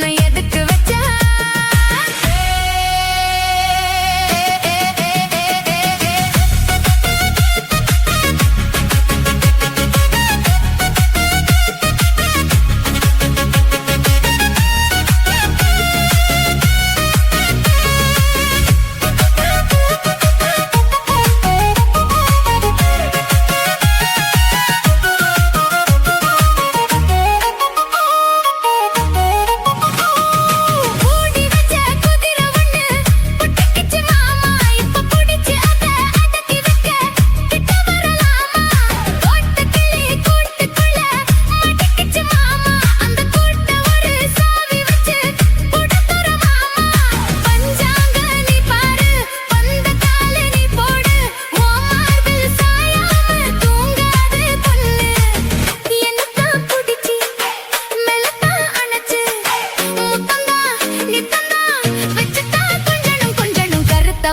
பஞ்சத்தனம் எதுக்கு வச்சா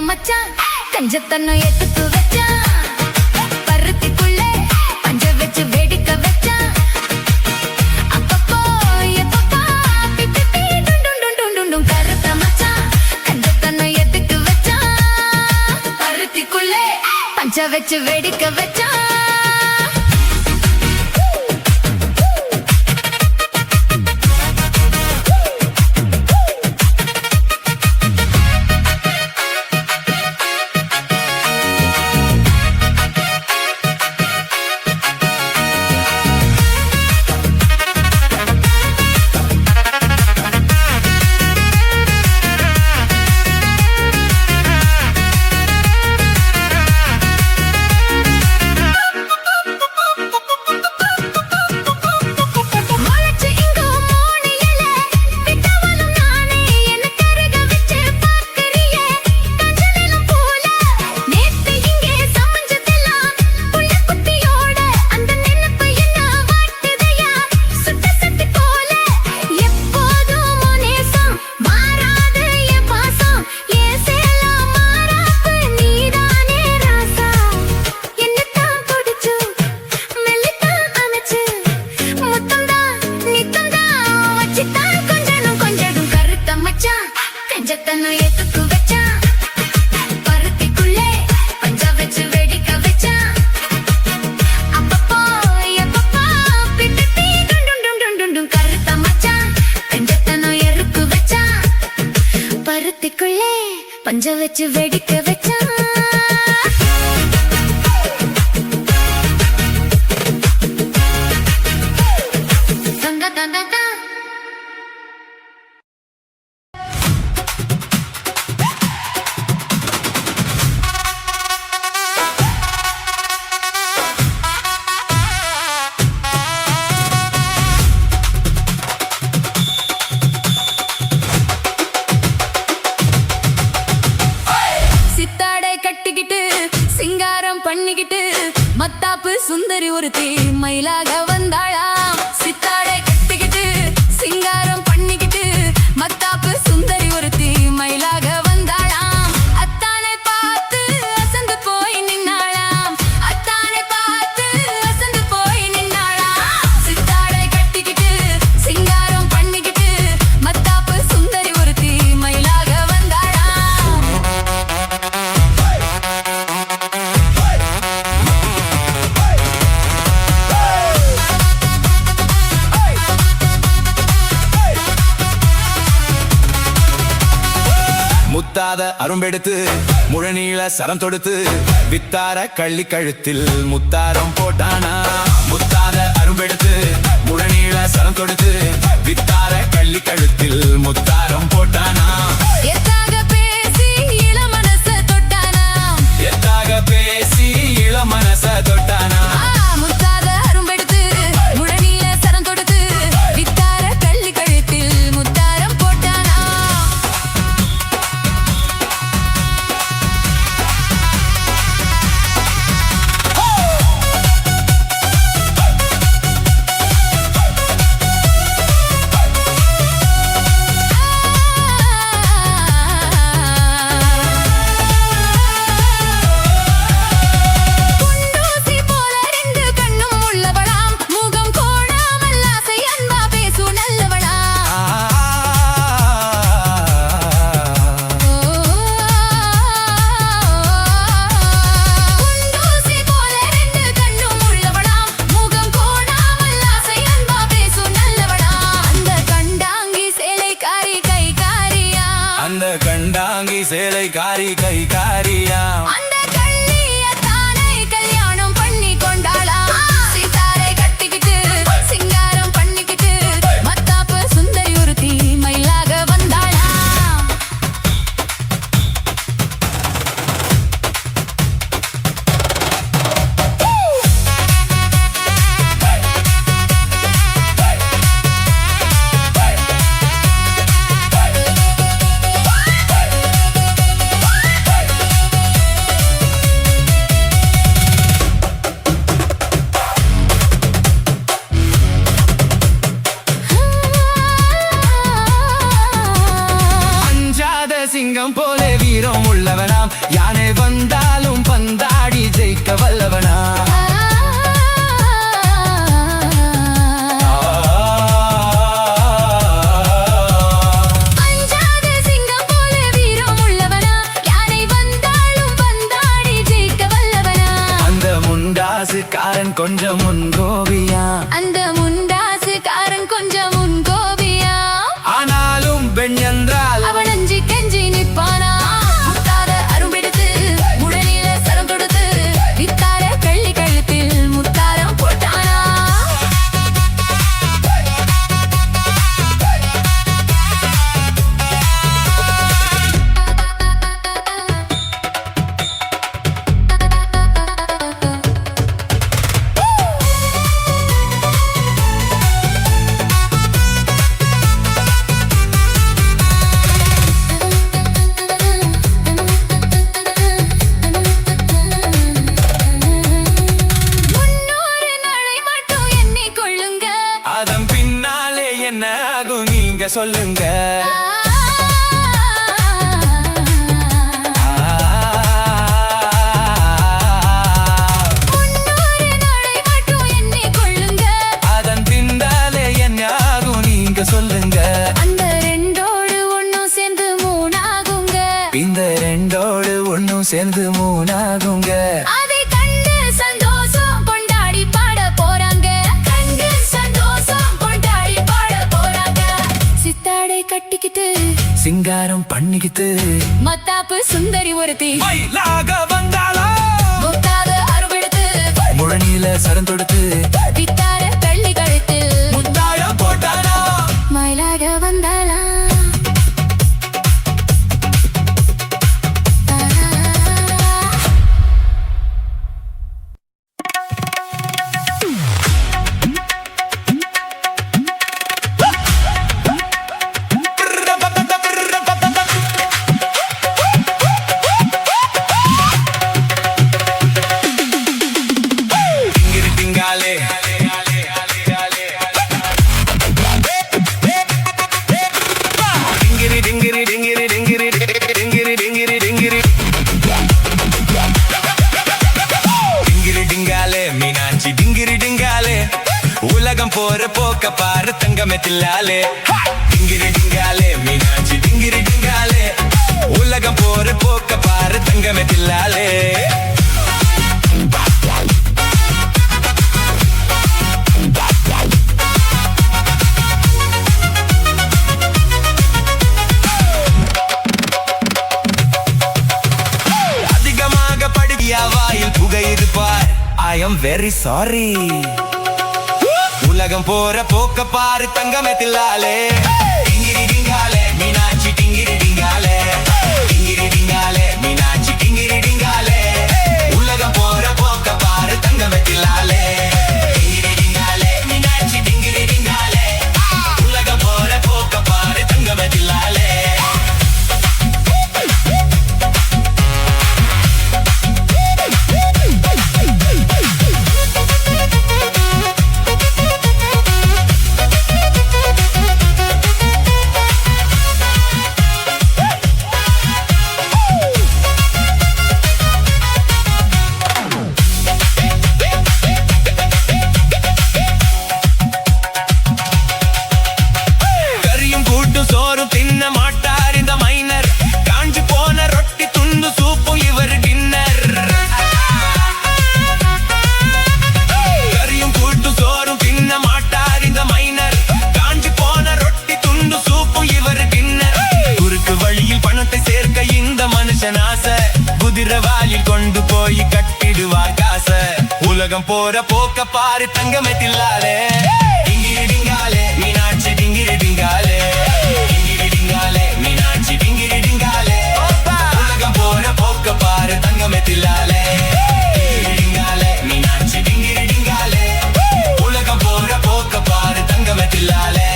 மச்சான் கஞ்சத்தனம் எதுக்கு வச்சா பருத்திக்குள்ளே பஞ்ச வச்சு வேடிக்கை வச்சா அப்பப்போ எப்பப்பா பிப்பி டுண்டும் கருத்த மச்சான் கஞ்சத்தனம் எதுக்கு வச்சா பருத்திக்குள்ளே பஞ்ச வச்சு வேடிக்கை வச்சா கஞ்சத்தனம் எதுக்கு வச்சா பருத்திக்குள்ளே பஞ்ச வச்சு வேடிக்கை வச்சா அப்பப்போ எப்பப்பா பிப்பி டுண்டும் கருத்த மச்சான் கஞ்சத்தனம் எதுக்கு வச்சா பருத்திக்குள்ளே பஞ்ச வச்சு வேடிக்கை வச்சா பண்ணிக்கிட்டு மத்தாப்பு சுந்தரி ஒருத்தி மயிலாக வந்தாளாம் சித்தாடை கட்டிக்கிட்டு சிங்காரம் பண்ணிக்கிட்டு மத்தாப்பு சுந்தரி ஒருத்தி மயிலாக வந்தாளாம் அத்தானை பார்த்து அசந்து போய் நின்னாளாம் அத்தானை பார்த்து அசந்து போய் நின்னாளாம் சித்தாடை கட்டிக்கிட்டு சிங்காரம் பண்ணிக்கிட்டு மத்தாப்பு சுந்தரி ஒருத்தி மயிலாக வந்தாளாம் முத்தாத அரும்பெடுத்து முழநீள சரம் தொடுத்து வித்தார கள்ளி கழுத்தில் முத்தாரம் போட்டானா முத்தாத அரும்பெடுத்து முழநீள சரம் தொடுத்து வித்தார கள்ளி கழுத்தில் முத்தாரம் போட்டானா எத்தாக பேசி இளமனச தொட்டானா எத்தாக பேசி இளமனச தொட்டானா முத்தாத அரும்பெடுத்து முழநீள சரம் தொடுத்து வித்தார கள்ளி கழுத்தில் முத்தாரம் போட்டானா கண்டாங்கி சேலை காரி கை காரியா அந்த கள்ளிய தானே கல்யாணம் பண்ணி கொண்டாளா சீதாரை கட்டிக்கிட்டு சிங்காரம் பண்ணிக்கிட்டு மத்தாப்பு சுந்தரி ஒருத்தி மயிலாக வந்தாளா சிங்கம் போலே வீரம் உள்ளவனாம் யானை வந்தாலும் பந்தாடி ஜெயிக்க வல்லவனா அஞ்சாத சிங்கம் போல வீரம் உள்ளவனா யானை வந்தாலும் பந்தாடி ஜெயிக்க வல்லவனா அந்த முண்டாசுக்காரன் கொஞ்சம் முன்கோபியா அந்த முண்டாசுக்காரன் கொஞ்சம் முன்கோபியா ஆனாலும் பெண் என்றால் அவன் அஞ்சி கெஞ்சி நிப்பானா முத்தார அரும்பெடுத்து முழனில சரம் தொடுத்து வித்தார கள்ளி கழுத்தில் முத்தாரம் போட்டானா முன்னூறு நாளை மட்டும் எண்ணிக் கொள்ளுங்க அதன் பின்னாலே என்ன ஆகும் நீங்க சொல்லுங்க முன்னூறு நாளை மட்டும் எண்ணிக் கொள்ளுங்க அதன் பின்னாலே என்ன ஆகும் நீங்க சொல்லுங்க அந்த ரெண்டோடு ஒண்ணும் சேர்ந்து மூணாகுங்க இந்த ரெண்டோடு ஒண்ணும் சேர்ந்து மூணாகுங்க அதை கண்டு சந்தோஷம் கொண்டாடி பாட போறாங்க கண்டு சந்தோஷம் கொண்டாடி பாட போறாங்க சித்தாடை கட்டிக்கிட்டு சிங்காரம் பண்ணிக்கிட்டு மத்தாப்பு சுந்தரி ஒருத்தி மயிலாக வந்தாளா முத்தாத அருவெடுத்து முழனியில சரம் தொடுத்து வித்தார கள்ளி கழுத்தில் முத்தாயம் போட்டானா மயிலாக வந்தாளா டிங்கிரி டிங்காலே டிங்கிரி டிங்கிரி டிங்கிரி டிங்கிரி டிங்கிரி டிங்கிரி டிங்கிரி டிங்கிரி டிங்காலே மீனாட்சி டிங்கிரி டிங்காலே உலகம் போற போக்க பாரு தங்கமே தில்லாலே டிங்கிரி டிங்காலே மீனாட்சி டிங்கிரி டிங்காலே உலகம் போற போக்க பாரு தங்கமே தில்லாலே அதிகமாக படுகியா வாயில் புகை இருப்பார் ஐ எம் வெரி சாரி உலகம் போற போக்க பாரு தங்கமே தில்லாலே டிங்கிரி டிங்காலே மீனாட்சி டிங்கிரி டிங்காலே டிங்கிரி டிங்காலே மீனாட்சி டிங்கிரி டிங்காலே உலகம் போற போக்க பாரு தங்கமே தில்லாலே டிங்கிரி டிங்காலே மீனாட்சி டிங்கிரி டிங்காலே உலகம் போற போக்க பாரு தங்கமே தில்லாலே உலகம் போற போக்க பாரு தங்கமே தில்லாலே டிங்கிரி டிங்காலே மீனாட்சி டிங்கிரி டிங்காலே டிங்கிரி டிங்காலே மீனாட்சி டிங்கிரி டிங்காலே உலகம் போற போக்க பாரு தங்கமே தில்லாலே டிங்கிரி டிங்காலே மீனாட்சி டிங்கிரி டிங்காலே உலகம் போற போக்க பாரு தங்கமே தில்லாலே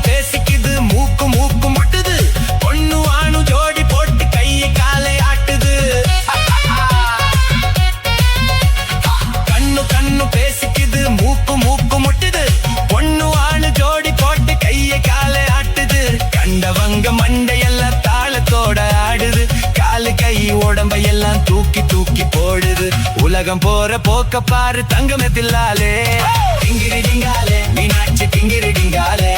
பேசிக்குது மூக்கு மூக்கு முட்டுது பொண்ணு ஆணு ஜோடி போட்டு கையை காலை ஆட்டுது கண்ணு கண்ணு பேசிக்குது மூக்கு மூக்கு முட்டுது பொண்ணு ஆணு ஜோடி போட்டு கையை காலை ஆட்டுது கண்டவங்க மண்டையெல்லாம் தாளத்தோட ஆடுது காலு கை உடம்பையெல்லாம் தூக்கி தூக்கி போடுது உலகம் போற போக்க பாரு தங்கமே தில்லாலே டிங்கிரி டிங்காலே மீனாட்சி டிங்கிரி டிங்காலே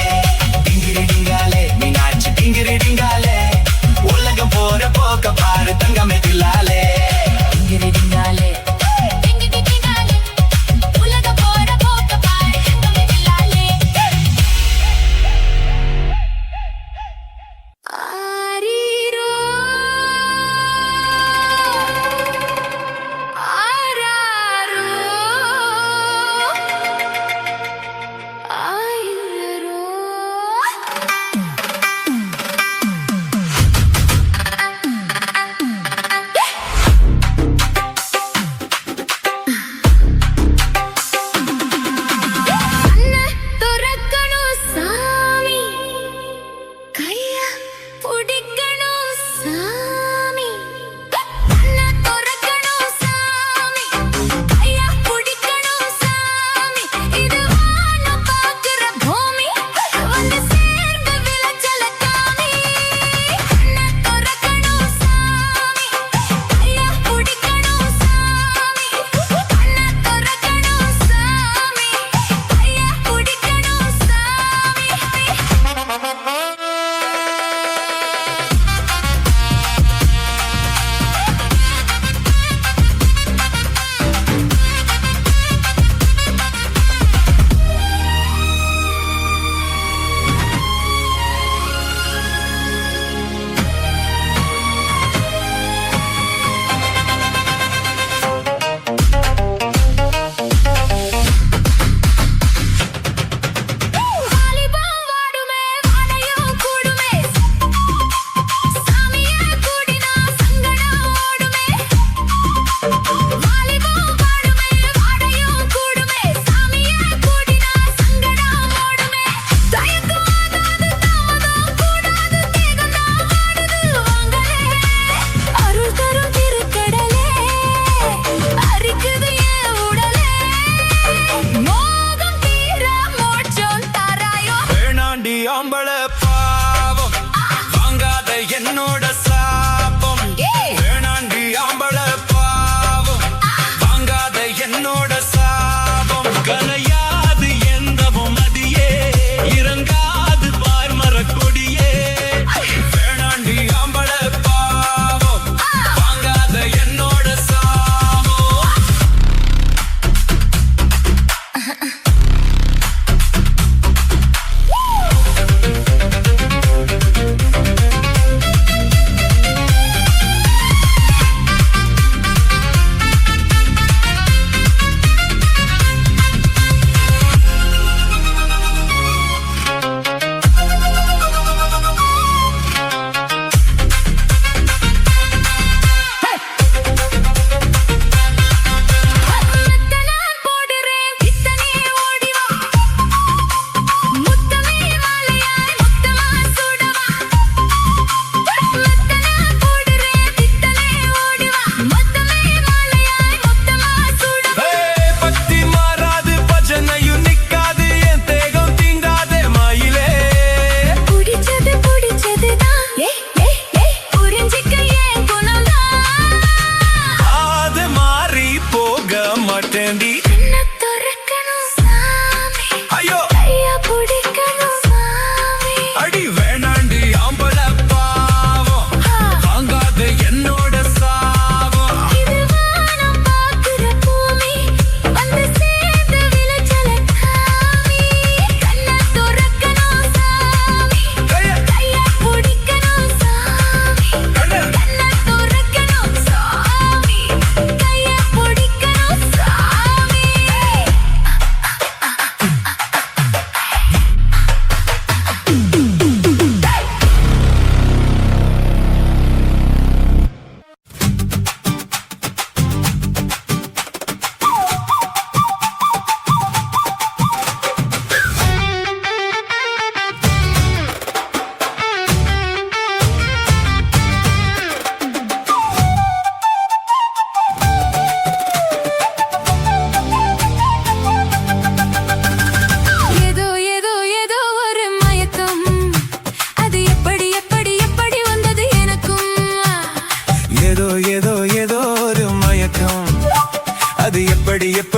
டிங்கிரி டிங்காலே மீனாட்சி டிங்கிரி டிங்காலே உலகம் போற போக்க பாரு தங்கமே தில்லாலே டிங்கிரி டிங்காலே டிங்கிரி டிங்காலே உலகம் போற போக்க பாரு தங்கமே தில்லாலே ஆரீரோ ஆராரோ ஆயிரரோ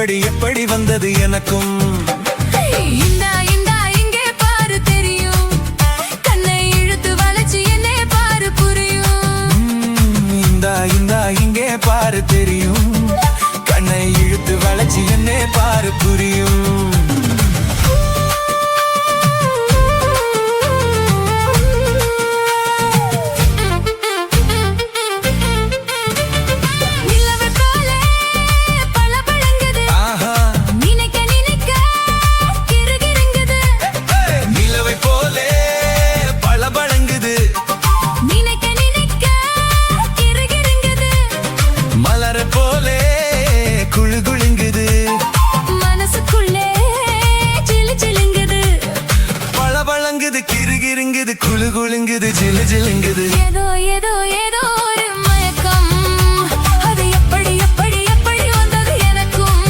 எப்படி எப்படி வந்தது எனக்கும் இந்தா இந்தா இங்கே பாரு தெரியும் கண்ணை இழுத்து வளைச்சு என்னை பாரு புரியும் இந்தா இந்தா இங்கே பாரு தெரியும் கண்ணை இழுத்து வளைச்சு என்னை பாரு புரியும் கிருகிருங்குது குளு குளுங்குது ஜிலு ஜிலுங்குது ஏதோ ஏதோ ஏதோ ஒரு மயக்கம் அது எப்படி எப்படி எப்படி வந்தது எனக்கும்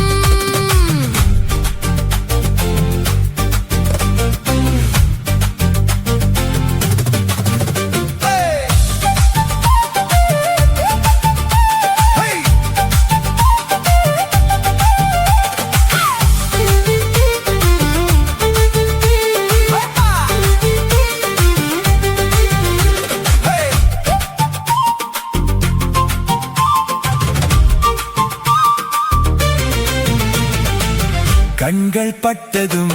கண்கள் பட்டதும்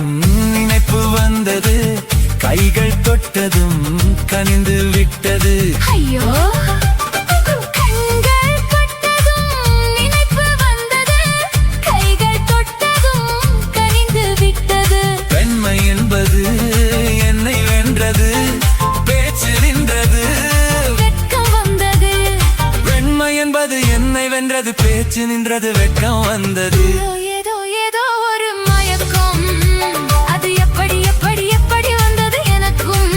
நினைப்பு வந்தது கைகள் தொட்டதும் கனிந்து விட்டது ஐயோ கண்கள் பட்டதும் நினைப்பு வந்தது கைகள் தொட்டதும் கனிந்து விட்டது பெண்மை என்பது என்னை வென்றது பேச்சு நின்றது வெட்கம் வந்தது பெண்மை என்பது என்னை வென்றது பேச்சு நின்றது வெட்கம் வந்தது ஏதோ ஏதோ ஒரு மயக்கம் அது எப்படி எப்படி எப்படி வந்தது எனக்கும்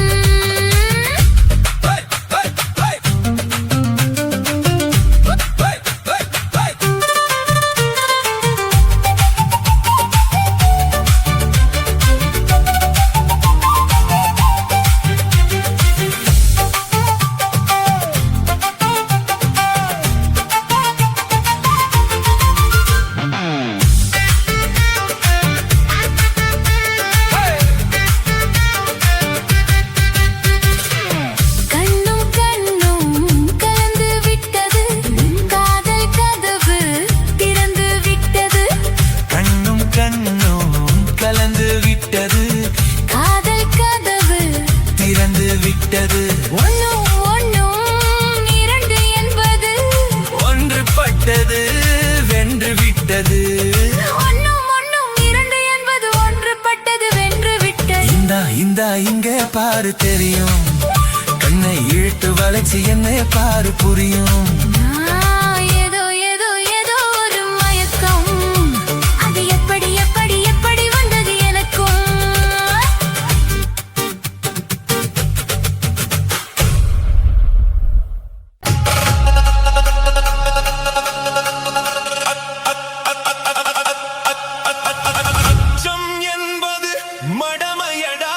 விட்டது ஒன்னும் ஒன்னும் இரண்டு என்பது ஒன்றுபட்டது வென்று விட்டது ஒன்னும் ஒன்னும் இரண்டு என்பது ஒன்றுபட்டது வென்று விட்டது இந்தா இந்தா இங்கே பாரு தெரியும் கண்ணை இழுத்து வளைச்சு என்னை பாரு புரியும் ஏதோ ஏதோ ஏதோ ஒரு மயக்கம் அது எப்படி எப்படி எப்படி வந்தது எனக்கும் மடமையடா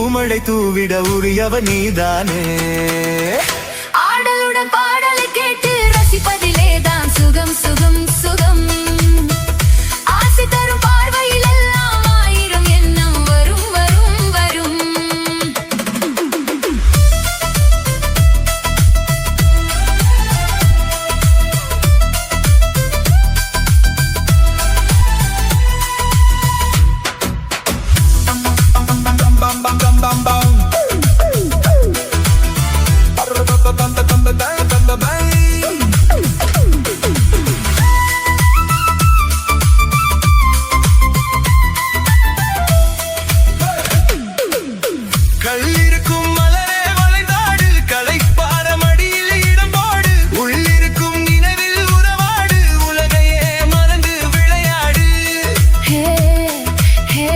பூமழை தூவிட உரியவ நீதானே. ஆடலுடன் பாடலை கேட்டு ரசிப்பதிலேதான் சுகம் சுகம் சுகம். ஆசை தரும் பார்வையில் எல்லாம் ஆயிரம் எண்ணம் வரும் வரும் வரும். கள்ளிருக்கும் மலரே வளைந்தாடு, களைப்பார மடியில் இடம் போடு, உள்ளிருக்கும் நினைவில் உறவாடு, உலகையே மறந்து விளையாடு. ஹே ஹே.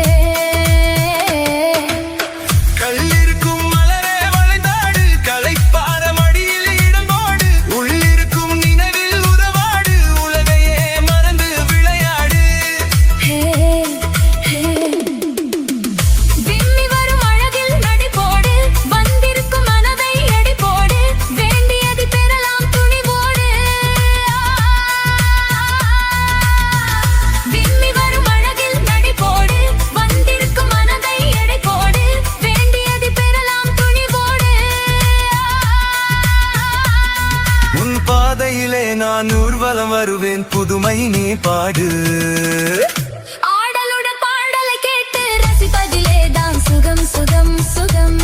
கள்ளிருக்கும் மலரே வளைந்தாடு, களைப்பார மடியில் இடம் போடு, உள்ளிருக்கும் நினைவில் உறவாடு, உலகையே மறந்து விளையாடு. ஹே ஹே. விம்மி வரும் அழகில் நடி போடு, வந்திருக்கும் மனதை எடை போடு, வேண்டியது பெறலாம் துணிவோடு. விம்மி வரும் அழகில் நடி போடு, வந்திருக்கும் மனதை எடை போடு, வேண்டியது பெறலாம் துணிவோடு. உன் பாதையிலே நான் ஊர்வலம் வருவேன், புதுமை நீ பாடு. ஆடலுடன் பாடலை கேட்டு ரசிப்பதிலேதான் சுகம் சுகம் சுகம்.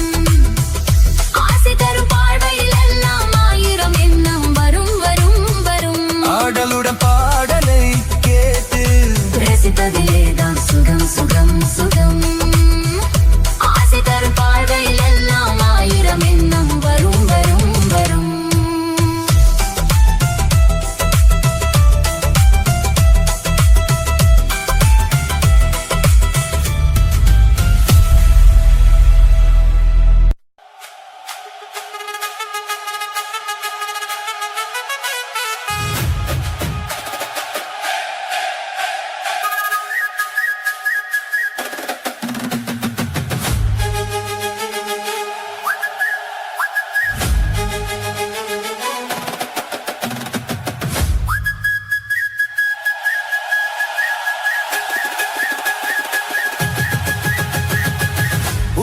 ஆசை தரும் பார்வையில் எல்லாம் ஆயிரம் எண்ணம் வரும் வரும் வரும். ஆடலுடன் பாடலை கேட்டு ரசிப்பதிலேதான் சுகம் சுகம் சுகம். ஆசை தரும் பார்வையில் எல்லாம் ஆயிரம் எண்ணம் வரும் வரும் வரும்.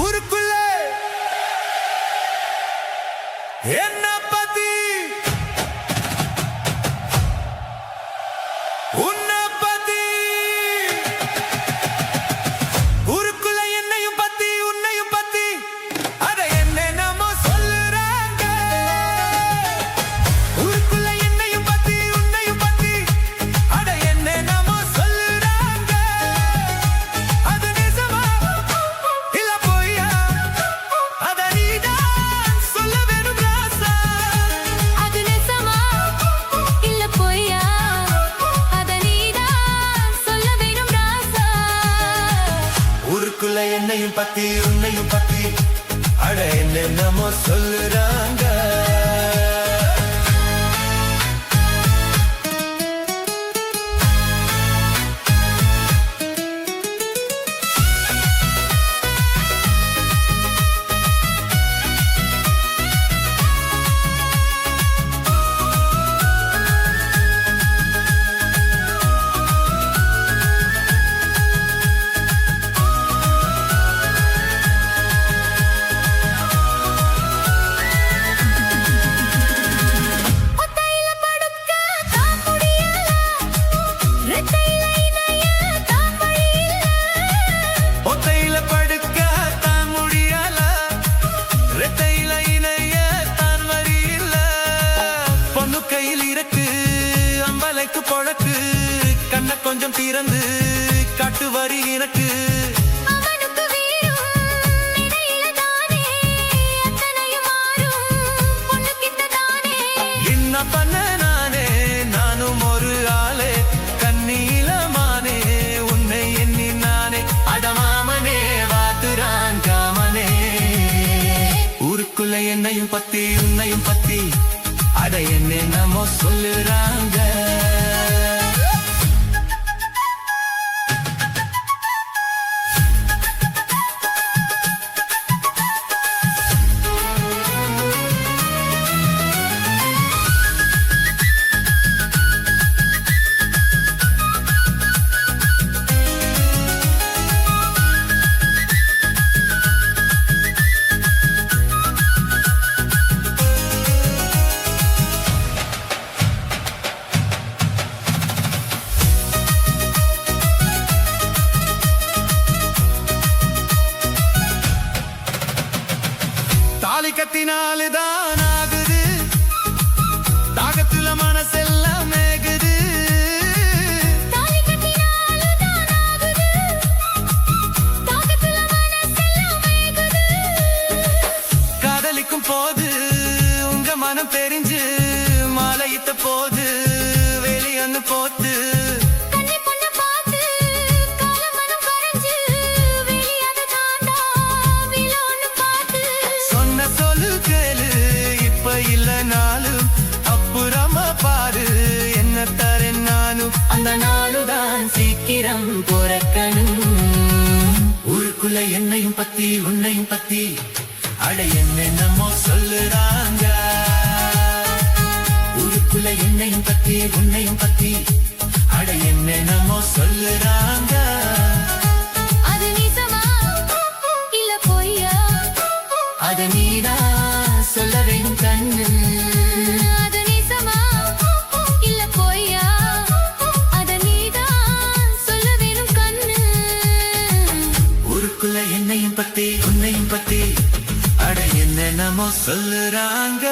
ஊருக்குள்ளே என்ன பத்தி உன்னை பத்தி, ஊருக்குள்ள என்னையும் பத்தி உன்னையும் பத்தி அத என்னென்னமோ சொல்லுறாங்க. ஊருக்குள்ள என்னையும் பத்தி உன்னையும் பத்தி அத என்னென்னமோ சொல்லுறாங்க. அது நிஜமா இல்ல பொய்யா, அத நீதான் சொல்ல வேணும் ராசா. அது நிஜமா இல்ல பொய்யா, அத நீதான் சொல்ல வேணும் ராசா. ஊருக்குள்ள என்னையும் பத்தி உன்னையும் பத்தி அட என்னென்னமோ சொல்லுறாங்க. ஒத்தையில படுக்க தான் முடியல, ரெட்டையில இணைய தான் வழி இல்ல. ஒத்தையில படுக்க தான் முடியல, ரெட்டையில இணைய தான் வரி இல்ல. பொண்ணு கையில் இருக்கு அம்பலைக்கு பொழக்கு, கண்ண கொஞ்சம் திறந்து காட்டு வரி எனக்கு. அவனுக்கு வீரும் இடையில தானே, அத்தனையும் மாறும் பொண்ணுகிட்ட தானே. என்ன பண்ண நானே நானும் ஒரு ஆளே, கண்ணீல மானே உன்னை எண்ணி நானே. அடமாமனே வாத்துரான் காமனே. ஊருக்குள்ள என்னையும் பத்தி உன்னையும் பத்தி அட என்னென்னமோ சொல்லுறாங்க. தாலி கத்தினாலுதான் ஆகுது தாகத்துல மனசெல்லாம் மேகுது தாலி கட்டினாலுதான் ஆகுது தாகத்துல மனசெல்லாம் மேகுது காதலிக்கும் போது உங்க மனம் தெரிஞ்சு மாலையிட்ட போது வெளியொன்னு போத்து கண்ணி பொண்ண பார்த்து காலமனம் கரைஞ்சு வெளியாத தாண்டா விலோன்னு பார்த்து சொன்ன சொல்லு கேளு இப்ப இல்லனாலும் அப்புறமா பாரு என்ன தரேன் நானும் அந்த நாளுதான் சீக்கிரம் பொறக்கணும் ஊருக்குள்ள என்னையும் பத்தி உன்னையும் பத்தி அட என்னென்னமோ சொல்லுறாங்க ஊருக்குள்ள என்னையும் பத்தி உன்னையும் பத்தி அட என்னென்னமோ சொல்லுறாங்க அது நிஜமா இல்ல பொய்யா அத நீதான் சொல்ல வேணும் கண்ணு அது நிஜமா இல்ல பொய்யா அத நீதான் சொல்ல வேணும் கண்ணு ஊருக்குள்ள என்னையும் பத்தி உன்னையும் பத்தி அட என்னென்னமோ சொல்லுறாங்க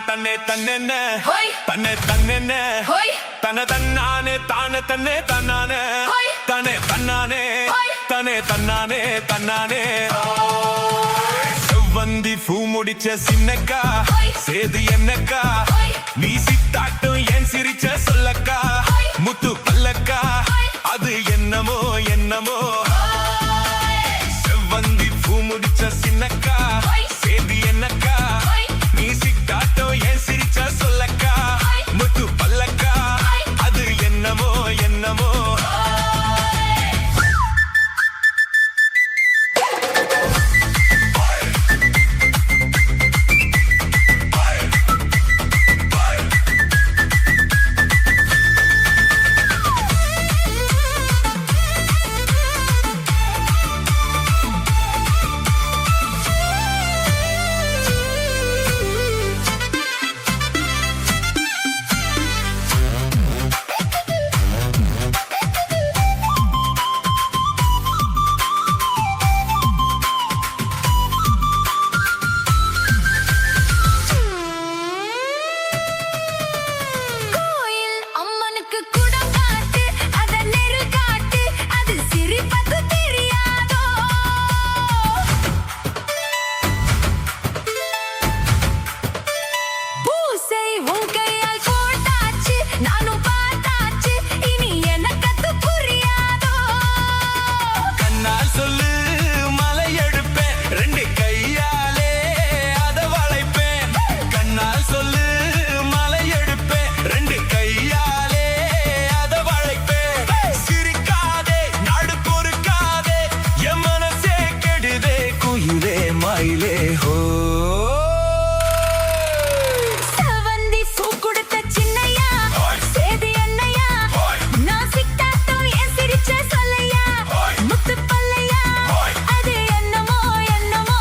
தன்னை தன்னென்ன ஹோய் தன்னை தன்னென்ன ஹோய் தன்னை தன்னானே தானே தன்னை தன்னானே ஹோய் தன்னை தன்னானே ஹோய் தன்னை தன்னானே தன்னானே செவ்வந்தி பூ முடிச்ச சின்னக்கா ஹோய் சேது என்னக்கா ஹோய் நீ சித்தாட்டும் ஏன் சிரிச்ச சொல்லக்கா ஹோய் முத்து பல்லக்கா ஹோய் அது என்னமோ என்னமோ செவ்வந்தி பூ முடிச்ச சின்னக்கா ஹோய் சேது என்னக்கா ஹோய் நீ சித்தாட்டும் ஏன் சிரிச்ச சொல்லக்கா ஹோய் முத்து பல்லக்கா ஹோய் அது என்னமோ என்னமோ கோயில் அம்மனுக்கு குடம் காட்டு அத நெருல் காட்டு அது சிரிப்பது தெரியாதோ பூசை உன் கையால் போட்டாச்சு நானும் பார்த்தாச்சு இனி எனக்கு அது புரியாதோ கண்ணால் சொல்லு மலை எடுப்பேன் ரெண்டு கையாலே அத வளைப்பேன் கண்ணால் சொல்லு மலை எடுப்பேன் ரெண்டு கையாலே அத வளைப்பேன் சிரிக்காதே நாடு பொறுக்காதே என் மனசே கெடுதே குயிலே மயிலே ஹோ செவந்தி பூ கொடுத்த சின்னையா சேது என்னையா நான் சித்தாட்டம் ஏன் சிரிச்ச சொல்லையா முத்து பல்லையா அது என்னமோ என்னமோ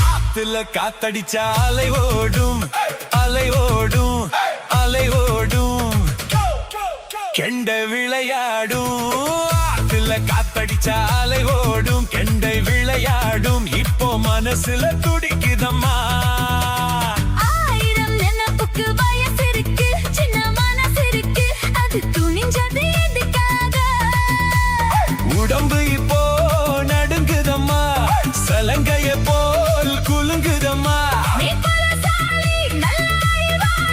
ஆத்துல காத்தடிச்சா அலை ஓடும் அலை ஓடும் அலை ஓடும் கெண்ட விளையாடும் ஆத்துல காத்தடிச்சா அலை ஓடும் கெண்டை விளையாடும் இப்போ மனசுல துடிக்குதம்மா ஆயிரம் நினைப்புக்கு வயசு இருக்கு சின்ன மனசு இருக்கு அது துணிஞ்சது எதுக்காக உடம்பு இப்போ நடுங்குதம்மா சலங்கைய போல் குலுங்குதம்மா நீ பலசாலி நல்லாய் வாழ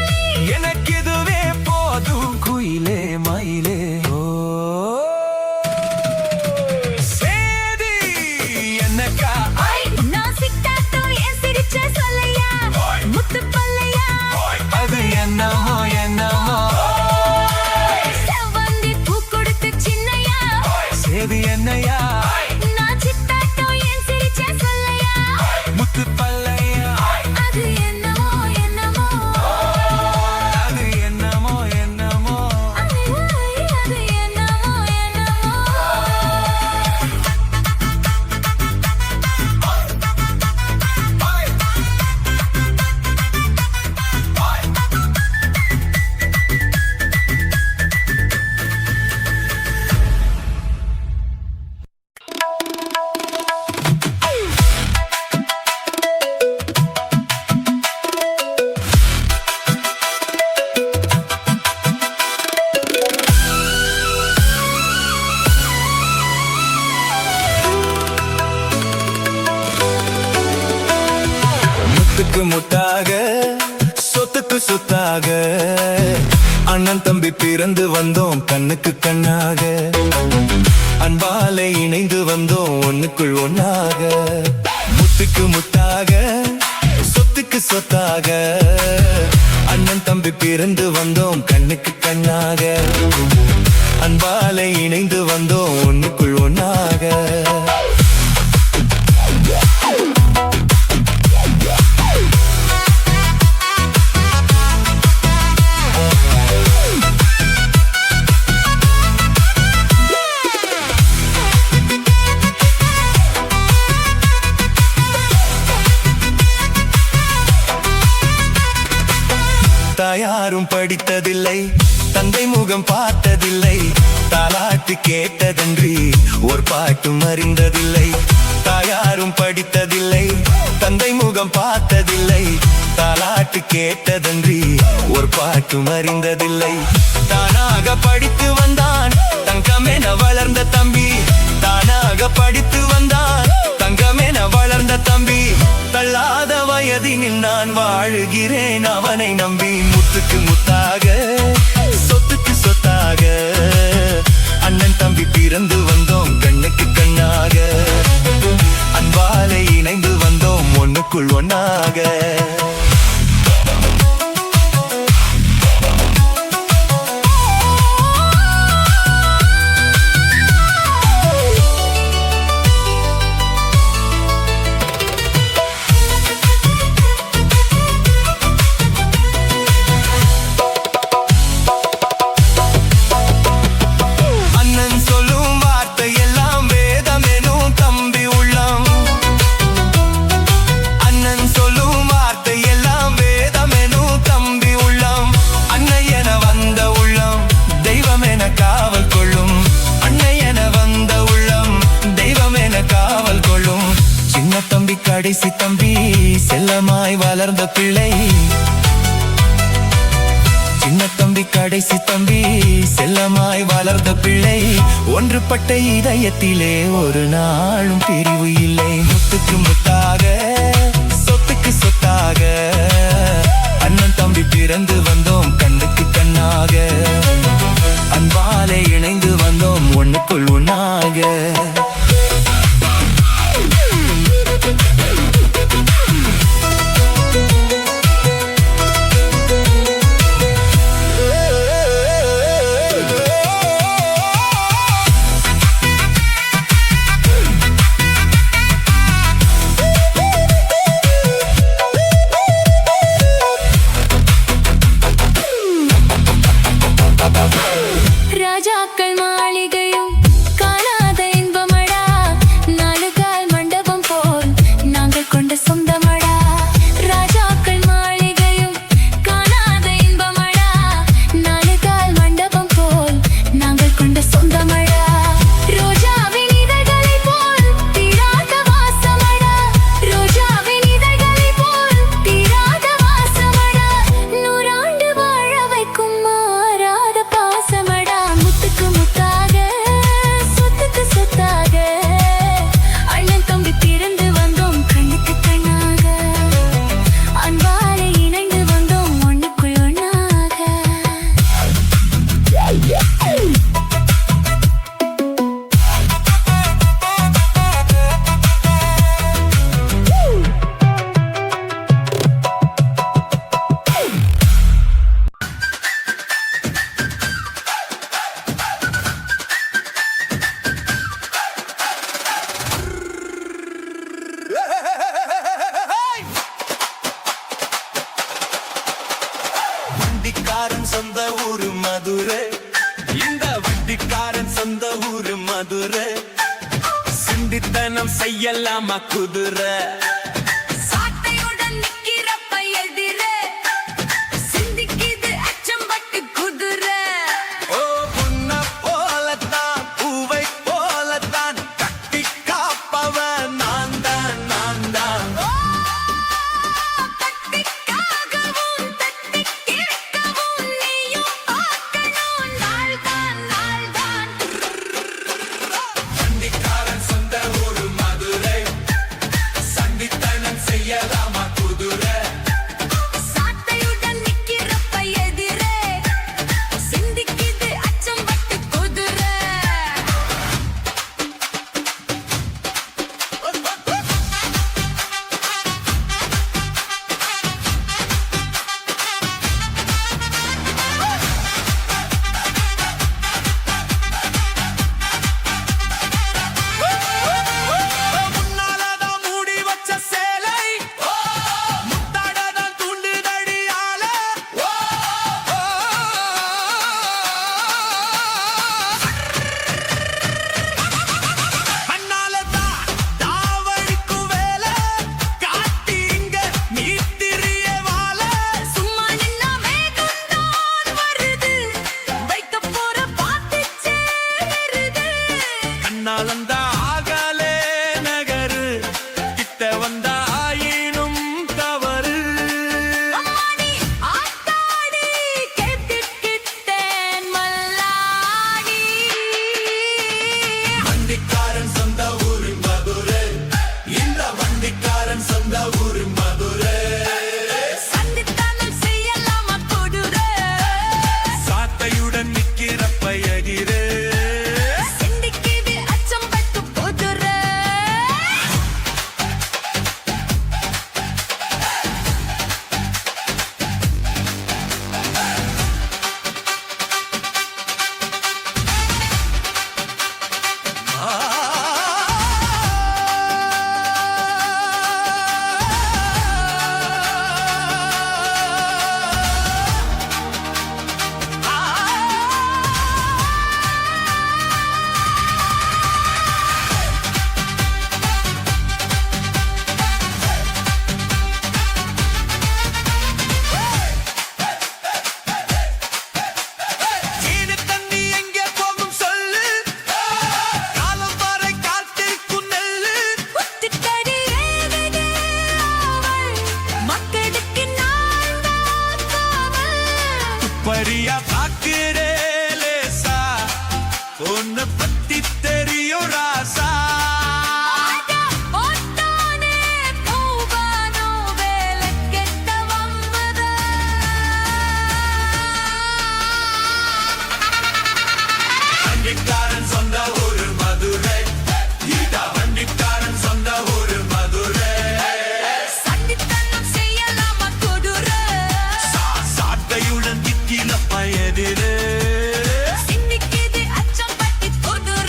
முத்துக்கு முத்தாக சொத்துக்கு சொத்தாக அண்ணன் தம்பி பிறந்து வந்தோம் கண்ணுக்கு கண்ணாக அன்பாலே இணைந்து வந்தோம் ஒண்ணுக்குள் ஒண்ணாக முத்துக்கு முத்தாக சொத்துக்கு சொத்தாக அண்ணன் தம்பி பிறந்து வந்தோம் கண்ணுக்கு கண்ணாக அன்பாலே இணைந்து வந்தோம் ஒண்ணுக்குள் ஒண்ணாக யாரும் படித்ததில்லை தந்தை முகம் பார்த்ததில்லை தாலாட்டு கேட்டதன்றி ஒரு பாட்டும் அறிந்ததில்லை தாயாரும் படித்ததில்லை தந்தை முகம் பார்த்ததில்லை தாலாட்டு கேட்டதன்றி ஒரு பாட்டும் அறிந்ததில்லை தானாக படித்து வந்தான் தங்கமென வளர்ந்த தம்பி தானாக படித்து வந்தான் தங்கமென வளர்ந்த தம்பி தள்ளாத வயதினில் நான் வாழுகிறேன் அவனை நம்பி முத்துக்கு முத்தாக சொத்துக்கு சொத்தாக அண்ணன் தம்பி பிறந்து வந்தோம் கண்ணுக்கு கண்ணாக அன்பாலே இணைந்து வந்தோம் ஒண்ணுக்குள் ஒண்ணாக கடைசி தம்பி செல்லமாய் வளர்ந்த பிள்ளை சின்ன தம்பி கடைசி தம்பி செல்லமாய் வளர்ந்த பிள்ளை ஒன்றுபட்ட இதயத்திலே ஒரு நாளும் பிரிவு இல்லை முத்துக்கு முத்தாக சொத்துக்கு சொத்தாக அண்ணன் தம்பி பிறந்து வந்தோம் கண்ணுக்கு கண்ணாக அன்பாலே இணைந்து வந்தோம் ஒண்ணுக்குள் ஒண்ணாக ராஜாக்கள் மாளிகையும் காணாத இன்பமடா நாலுகால் மண்டபம் போல் நாங்கள் கொண்ட சொந்தமடா ராஜாக்கள் மாளிகையும் காணாத இன்பமடா நாலுகால் மண்டபம் போல் நாங்கள் கொண்ட சொந்தமடா ரோஜாவின் இதழ்களை போல் தீராத வாசமடா ரோஜாவின் இதழ்களை போல் தீராத வாசமடா நூறாண்டு வாழ வைக்கும் மாறாத பாசமடா முத்துக்கு முத்தாக சொத்துக்கு சொத்தாக அண்ணன் தம்பி பிறந்து வந்தோம் கண்ணுக்கு கண்ணாக அன்பாலே இணைந்து வந்தோம் ஒண்ணுக்குள் ஒண்ணாக வண்டிக்காரன் சொந்த ஊரு மதுரை இந்த வண்டிக்காரன் சொந்த ஊரு மதுரை சிந்தித்தனம் செய்யலாமா குதிரை சாட்டையுடன் நிக்கிறப்ப எதிரே சிந்திக்கிது அச்சம்பட்டு குதிரை ஓ புன்ன போலத்தான் பூவை போலத்தான் கட்டி காப்பவன் நான் தான் நான் தான் தட்டிக்காகவும் தட்டி கேட்கவும் நீயும் பார்க்கணும் நாள் தான் நாள் தான் வண்டிக்காரன் சொந்த ஊரு மதுரை சந்தித்த சரியா பாக்குறே லேசா உன்னை பத்தி தெரியும் ராசா ஒட்டானே பூவானோ வேலைக்கெட்ட வம்புத. வண்டிக்காரன் சொந்த ஊரு மதுரை ஈட்டா வண்டிக்காரன் சொந்த ஊரு மதுரை சண்டித்தனம் செய்யலாமா கொடூர? சாட்டையுடன் திக்கில பயதிரு சிந்திக்குது அச்சம் பட்டி கொடூர.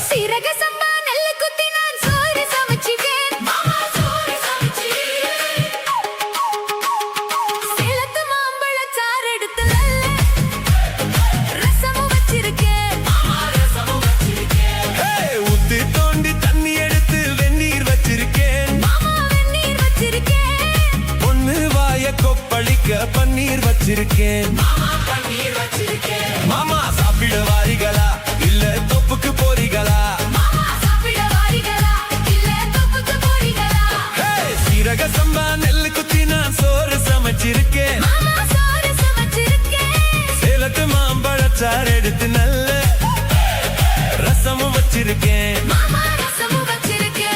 சீரக சம்பா நெல்லு குத்தி நான் சோறு சமைச்சிருக்கேன். சேலத்து மாம்பழச் சாறு எடுத்து நல்ல ரசமும் வச்சிருக்கேன். ஊத்து தோண்டி தண்ணி எடுத்து வெந்நீர் வச்சிருக்கேன் மாமா வெந்நீர் வச்சிருக்கேன். பொண்ணு வாய கொப்பளிக்க பன்னீர் வச்சிருக்கேன் மாமா சாப்பிட வாரிகளா இல்ல தொப்புக்கு போறீங்களா மாமா சாப்பிட வாரீங்களா இல்ல தொப்புக்கு போறீங்களா? சீரக சம்பா நெல்லு குத்தி நான் சோறு சமைச்சிருக்கேன் மாமா சோறு சமைச்சிருக்கேன். சேலத்து மாம்பழச்சாறு எடுத்து நல்ல ரசமும் வச்சிருக்கேன் மாமா ரசமும் வச்சிருக்கேன்.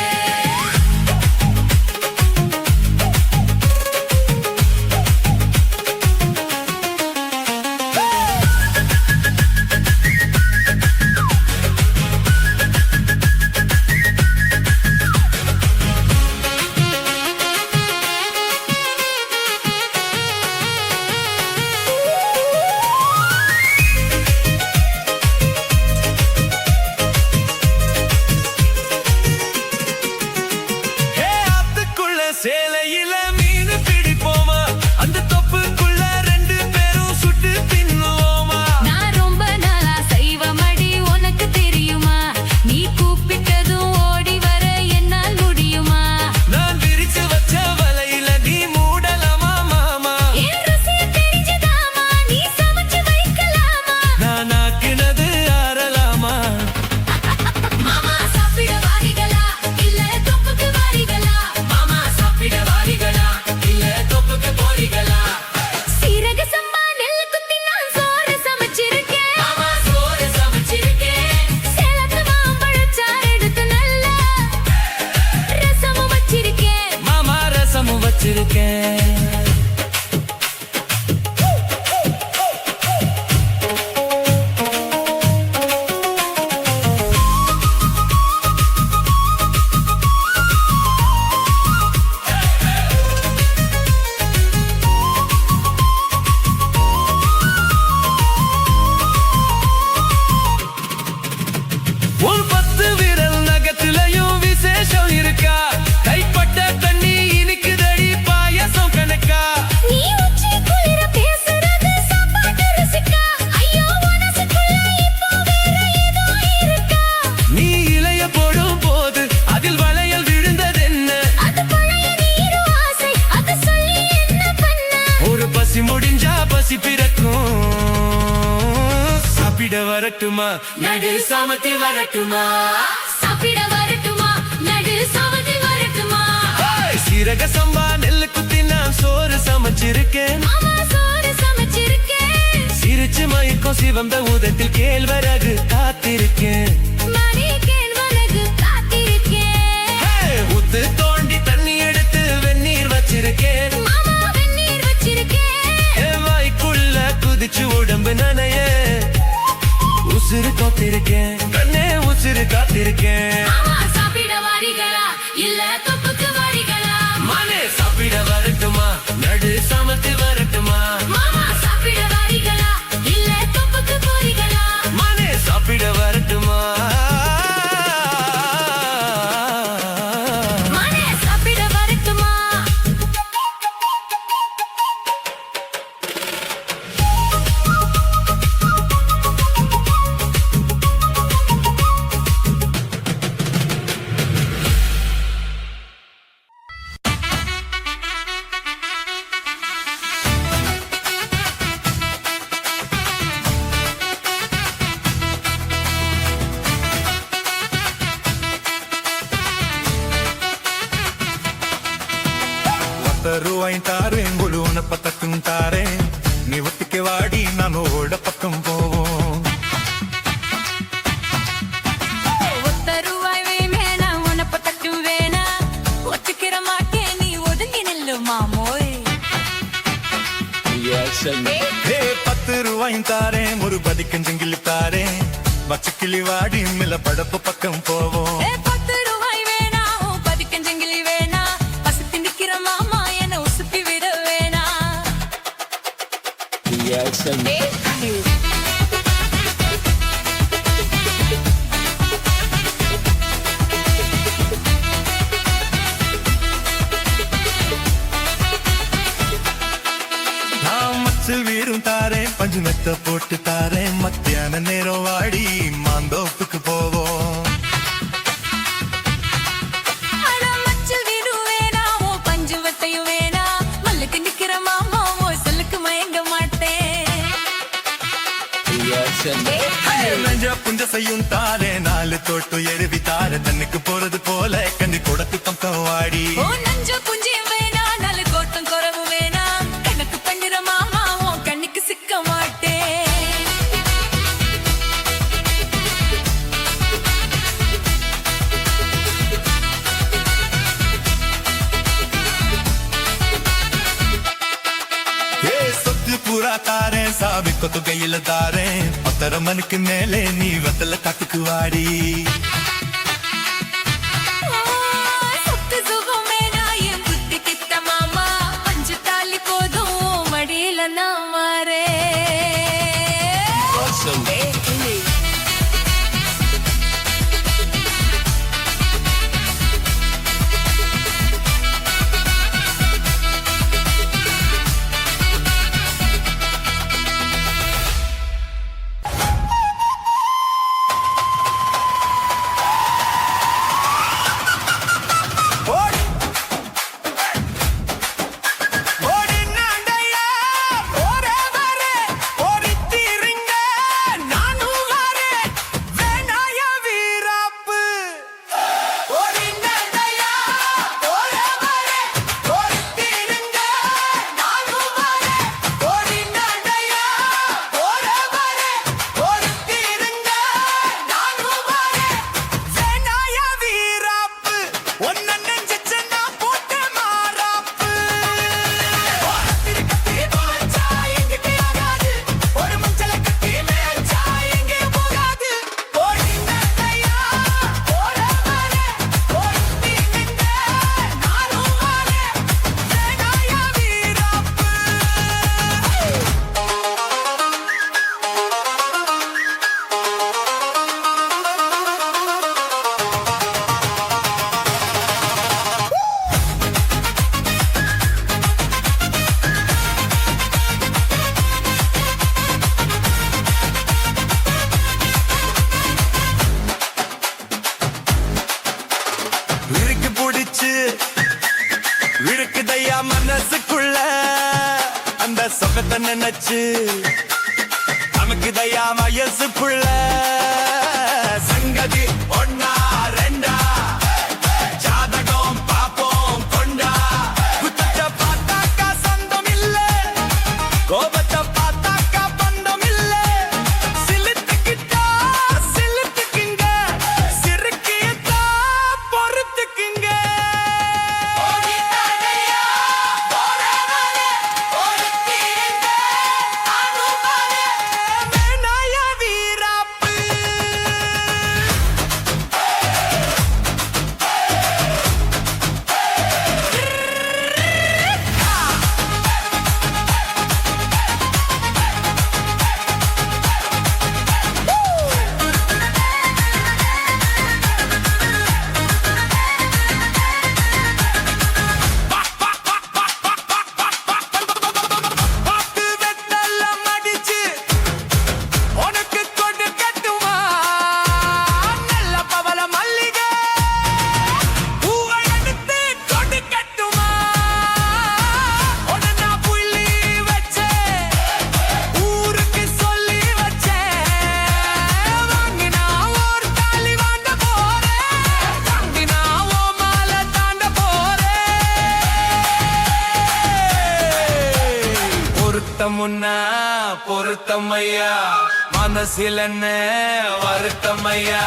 ஆத்துக்குள்ள சேலையில மீன் பிடிப்போமா அந்த தொப்புக்குள்ள ரெண்டு பேரும் சுட்டு தின்னுவோமா நான் ரொம்ப நாளா செய்வமடி உனக்கு தெரியுமா? நீ கூப்பிட்டதும் ஓடி வர என்னால் முடியுமா? நான் விரிச்சு வச்ச வலையில நீ மூடலாமா மாமா என் ருசிய தெரிஞ்சுதாமா நீ சமைச்சு வைக்கலாமா? நான் ஆக்கினது ஆறலாமா மாமா சாப்பிட வாரீங்களா இல்ல தொப்புக்கு வாரீங்களா? மாமா சாப்பிட வாரிகளா இல்ல தொப்புக்கு போறீங்களா சீரக சம்பா நெல்லு குத்தி நான் சோறு சமைச்சிருக்கேன். மாமா சோறு சமைச்சிருக்கேன் சேலத்து மாம்பழச்சாறு எடுத்து நல்ல ரசமும் வச்சிருக்கேன். மாமா ரசமும் வச்சிருக்கேன் உன் 10 விரல் நகத்திலையும் விசேஷம் இருக்கா கைப்பட்ட தண்ணி இனிக்குதடி பாயசம் கணக்கா நீ உச்சி குளிர பேசுறது சாப்பாட்டு ருசிக்கா? ஐயோ மனசுக்குள்ள இப்போ வேற ஏதோ இருக்கா? நீ இலைய போடும் போது அதில் வளையல் விழுந்ததென்ன அது பழைய நீரு ஆசை அது சொல்லி என்ன பண்ண? ஒரு பசி முடிஞ்சா பசி பிறக்கும் சாப்பிட வரட்டுமா நடு சாமத்தி வரட்டுமா சாப்பிட வரட்டுமா நடு சமதி வரட்டுமா? சீரக சம்பா நெல்லு குத்தி நான் சோறு சமைச்சிருக்கேன் மாமா சோறு சமைச்சிருக்கேன். சிரிச்சு மயக்கம் சிவந்த உதட்டில் கேழ்வரகு காத்திருக்கேன் மணி கேழ்வரகு காத்திருக்கேன். ஊத்து தோண்டி தண்ணி எடுத்து வெந்நீர் வச்சிருக்கேன் மாமா வெந்நீர் வச்சிருக்கேன். என் வாய்க்குள்ள குதிச்சு உடம்பு நனைய உசுறு காத்திருக்கேன் கண்ணே உசுறு காத்திருக்கேன் மாமா சாப்பிட வாரீங்களா இல்ல தொப்புக்கு ரூபாய் தாரேன் உழுவன பத்தக்கும் தாரேன் நீ ஒத்திக்க வாடி நான் ஓட பக்கம் போவோம் ஒத்த ரூபாய் வேணா உனப்ப தட்டும் வேணா ஒத்துக்கிற மாட்டே நீ ஒதுங்கி நில்லு மாமோய் ஏ 10 ரூபாய் தாரேன் ஒரு பதிக்கும் ஜங்கிலி தாரேன் வச்சுக்கிளி வாடி மில்ல படப்பு பக்கம் போவோம் 10 ரூபாய் வேணா பதிக்கஞ்சங்கிலி வேணா பசுத்தி நிக்கிற மாமா என்ன உசுப்பி விட வேணா நான் மச்சல் வீரும் தாரேன் பஞ்சு மெத்த போட்டு தாரேன் மத்தியான நேரம் வாடி மாந்தோப்புக்கு போவோம் ஆனா மச்சல் வீடு வேணா பஞ்சு வத்தையும் வேணா மல்லுக்கு நிக்கிற மாமா சொல்லுக்கு மயங்க மாட்டேன் நெஞ்ச புஞ்ச செய்யும் தாரே 4 தோட்டு எருவி தார தன்னுக்கு போறது போல கண்ணி கொடுத்து பக்கம் வாடி நஞ்ச புஞ்சியும் வேணா 4 கோட்டம் குறவு வேணா கணக்கு பண்ணுற மாமா கண்ணுக்கு சிக்க மாட்டேன் சொத்து பூரா தாரேன் சாவி கொத்து கையில தாரேன் 10 மணிக்கு மேலே நீ வத்தல காட்டுக்கு வாடி சொத்து சுகம் வேணா என் புத்தி கிட்ட மாமா பஞ்சு தாலி போதும் மடியில நான் மாறே விருக்கு பிடிச்சு விருக்குதையா மனசுக்குள்ள அந்த சொகத்தை நினைச்சு நமக்குதையா வயசுக்குள்ள சங்கதி ஒன்னா ரெண்டா ஜாதகம் பாப்போம் கொண்டா குத்தத்தை பார்த்தாக்கா சொந்தம் இல்ல கோபத்தை பார்த்தாக்கா பந்தம் இல்ல சிலுத்துக்கிட்டா சிலுத்துக்குங்க சிறுக்கியத்தா பொறுத்துக்குங்க வேணாயா வீராப்பு பொருத்தமுன்னா பொருத்தமையா மனசில் என்ன வருத்தமையா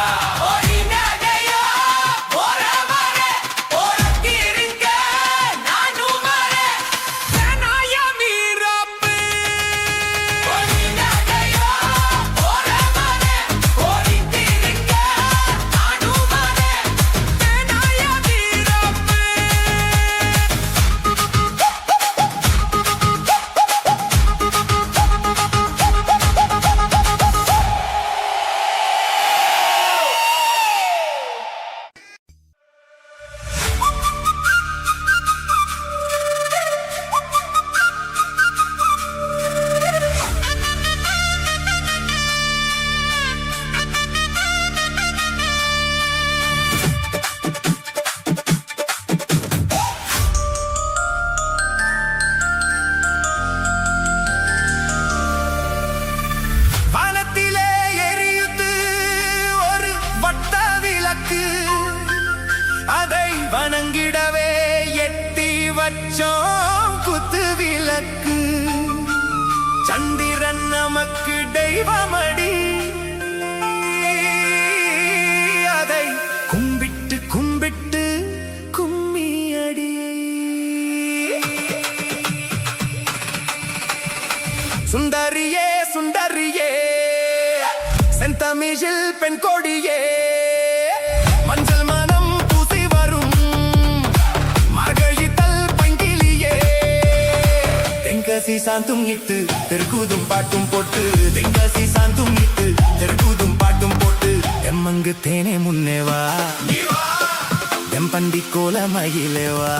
அதை வணங்கிடவே எட்டி வச்சோம் குத்து விளக்கு சந்திரன் நமக்கு தெய்வமடி அதை கும்பிட்டு கும்பிட்டு கும்மியடி சுந்தரியே சுந்தரியே செந்தமிழில் பெண் கொடியே மஞ்சள் மனம் பூசி வரும் மார்கழித்தல் பங்கிலியே தென்காசி சாந்தும் இட்டு தெற்கூதும் பாட்டும் போட்டு தென்காசி சாந்தும் இட்டு தெற்கூதும் பாட்டும் போட்டு எம்மங்கு தேனே முன்னேவா தெம்பண்டி கோல மயிலேவா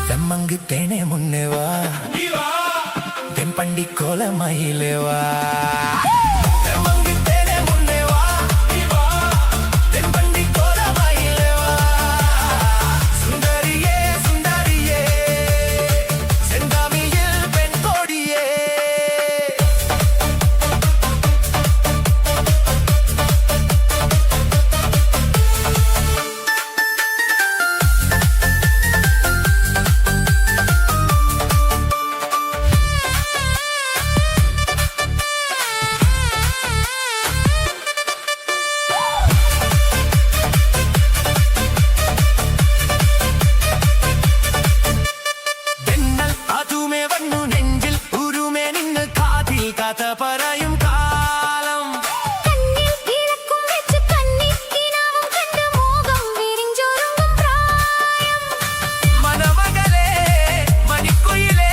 தெம்மங்கு தேனே முன்னேவா தெம்பண்டி கோல மயிலேவா தெம்மங்கு தேனே முன்னேவா தெம்பண்டி கோல மயிலேவா சுந்தரியே சுந்தரியே செந்தமிழில் பெண் கொடியே പറയും കാലം മനമകളെ മണിക്കുയിലേ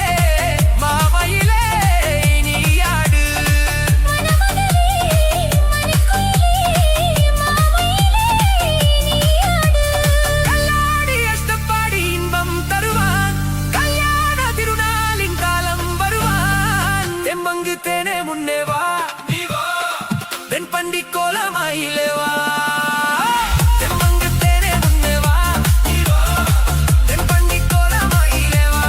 മാമയിലേ നീയാട് കല്ലാടി അഷ്ടപ്പാടി ഇன்பം തരുവാൻ കല്യാണ തിരുനാളിൻ കാലം വരുവാൻ തെമ്മങ്ക് തേനെ മുന്നേവാ தென்பண்டி கோல மயிலேவா தெம்மங்கு தேனே முன்னேவா தென்பண்டி கோல மயிலேவா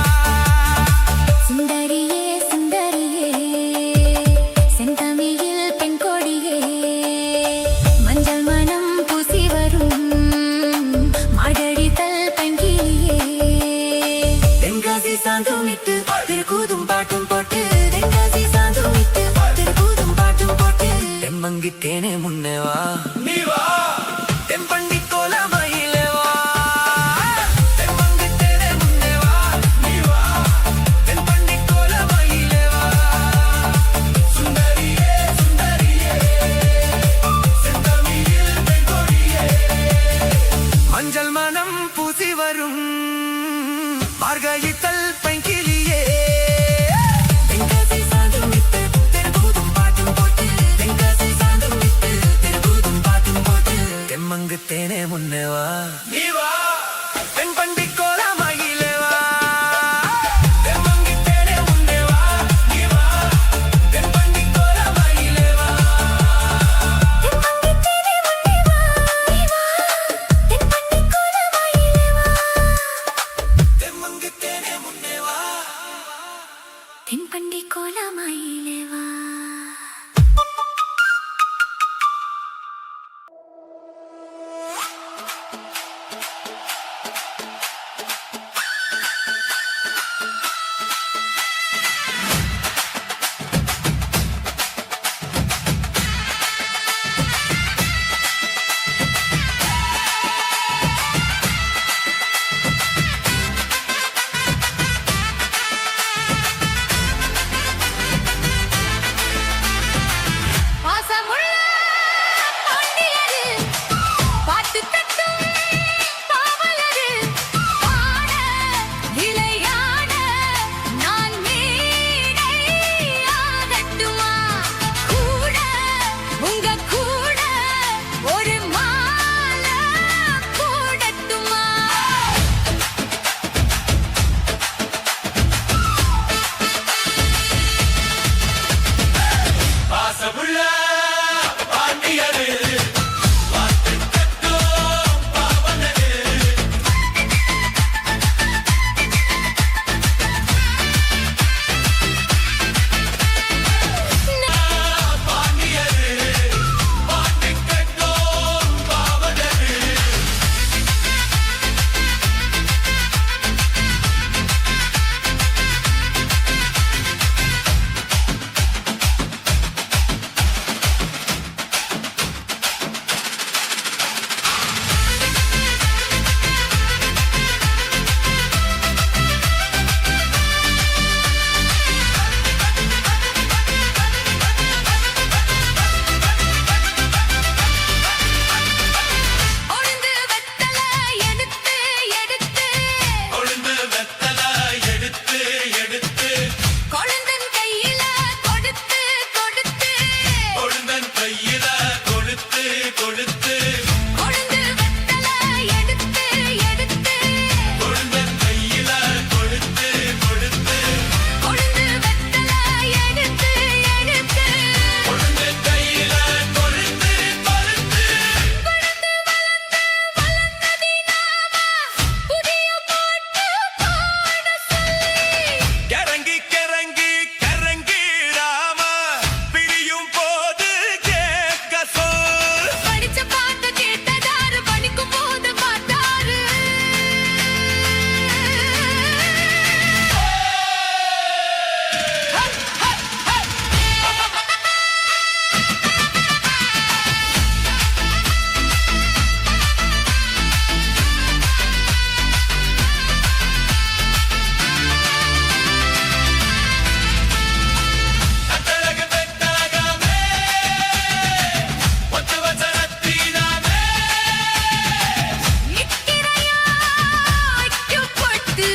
சுந்தரியே சுந்தரியே செந்தமிழில் பெண் கொடியே மஞ்சள் மனம் பூசி வரும் மார்கழித்தல் பங்கிலியே தென்காசி சாந்தும் இட்டு திருக்கூதும் பாட்டும் போட்டு தென்காசி சாந்தும் இட்டு திருக்கூதும் பாட்டும் போட்டு தெம்மங்கு தேனே முன்னேவா தென்பண்டி கோலமாயிலேவா பாசமுள்ள பாண்டியரு பாட்டு கட்டும் பாவலரு பாட விளையாட நான் மேடை ஆகட்டுமா கூட உங்க கூட ஒரு மாலை போடட்டுமா பாசமுள்ள பாண்டியரு ஒழுந்து வெத்தல எடுத்து எடுத்து கொழுந்து வெத்தல எடுத்து எடுத்து கொழுந்தன் கையில கொடுத்து கொடுத்து கொழுந்தன் கையில கொடுத்து கொடுத்து கொழுந்து வெத்தல எடுத்து எடுத்து கொழுந்தன் கையில கொடுத்து கொடுத்து கொழுந்து வெத்தல எடுத்து எடுத்து கொழுந்து கையில கொடுத்து கொடுத்து புதிய பாட்டு பாட சொல்லி கிறங்கி கிறங்கி கிறங்கி ராம பிரியும் போது கேட்க சொல் படிச்ச பாட்டு கேட்டதாரு படிக்கும் போது பார்த்தாரு கட்டழகு பெட்டாகமே ஒத்து வசனத்தினாமே நிக்கிறையா ஐக்கப்பட்டு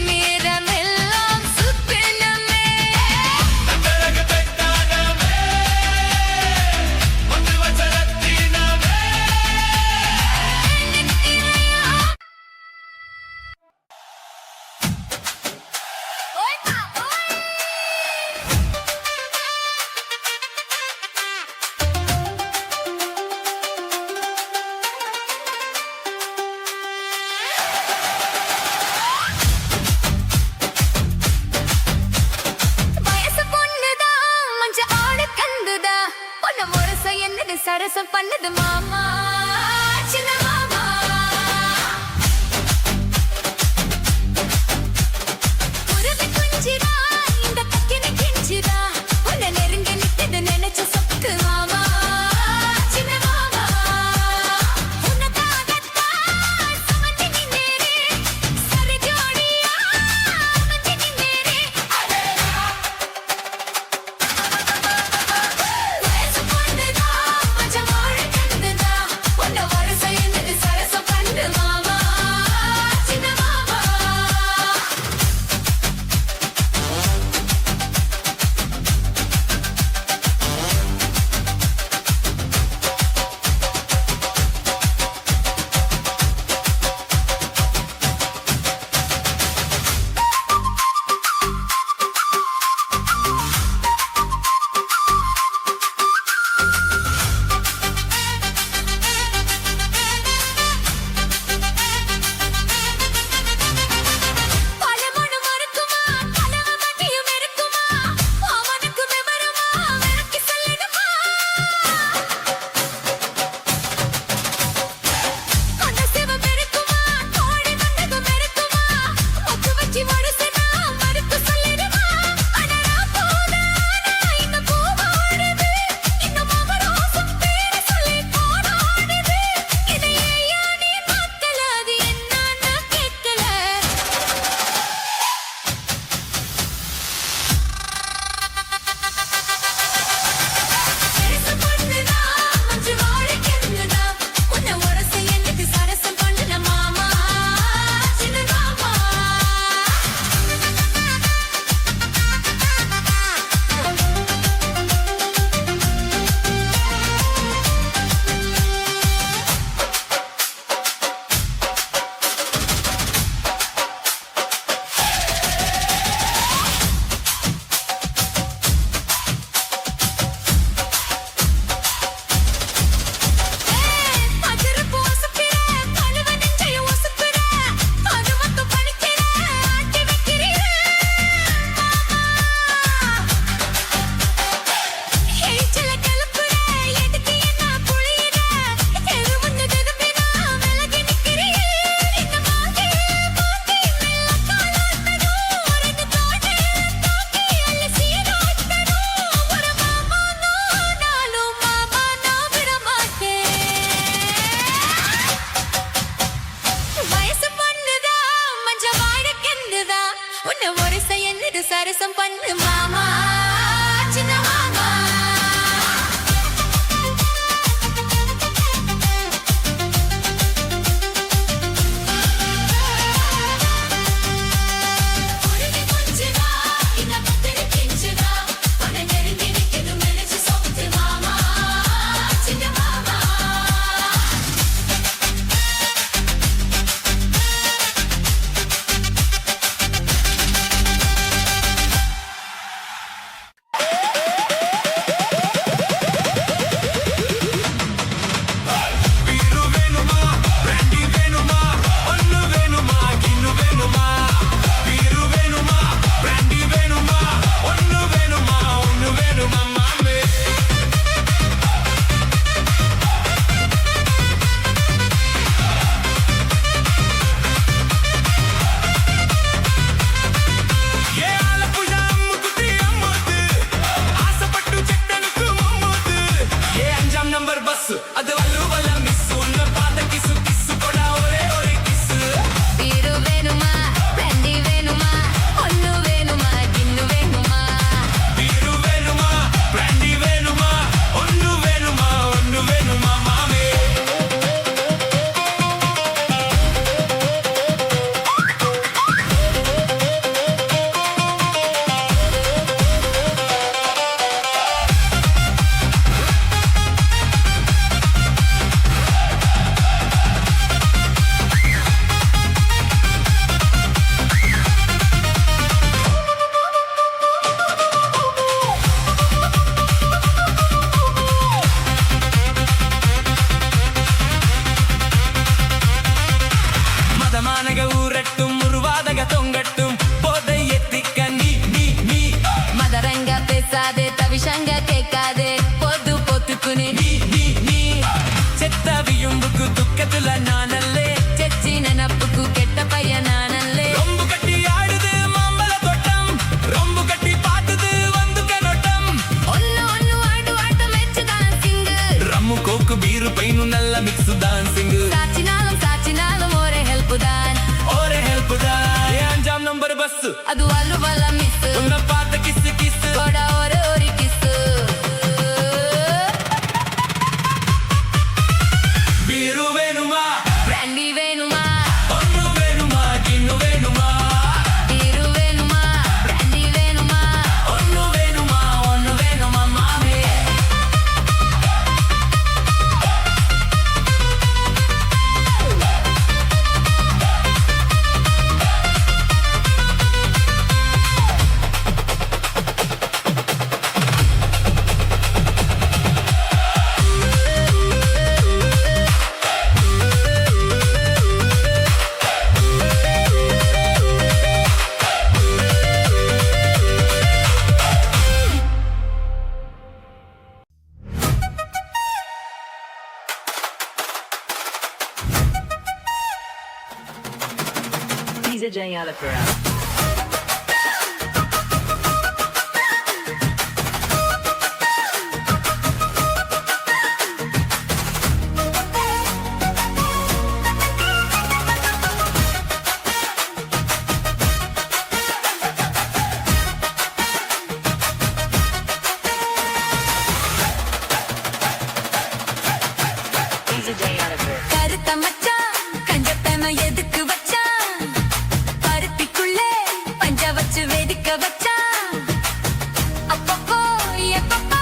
நேரமெல்லாம் சுத்தனமே கட்டழகு பெட்டாகமே ஒத்து வசனத்தினாமே ஓய் பா ஓய் வயசு பொண்ணுதான் மஞ்ச ஆடு கந்துதா பொண்ணு முரச என்னது சரசம் பண்ணுது மாமா சின்ன மாமா குருவி குஞ்சிரா இந்த பக்கினி கிஞ்சிரா உன்னை நெருங்க நிக்குது நினைச்ச சொத்து மாமா சின்ன மாமா உனக்காகத்தான் சுமந்து நின்னேனே சரி ஜோடியா அமைஞ்சு நின்னேனே வயசு பொண்ணுதான் மஞ்ச ஆடு கந்துதா ரோஸ் அது வல்லுவல மிஸ் உன்னை பார்த்த கிஸ் கிஸ் கொடா ஒரு கிஸ் பீரு வேணுமா பிராண்டி வேணுமா ஒன்னு வேணுமா கிண்ணு வேணுமா பீரு வேணுமா பிராண்டி வேணுமா ஒன்னு வேணுமா மாமே DJ Alapura. DJ Alapura. கருத்த மச்சான் கஞ்சத்தன எதுக்கு வச்சான் பருத்திக்குள்ளே பஞ்ச வச்சு வெடிக்க வச்சான் அப்பப்போ எப்பப்பா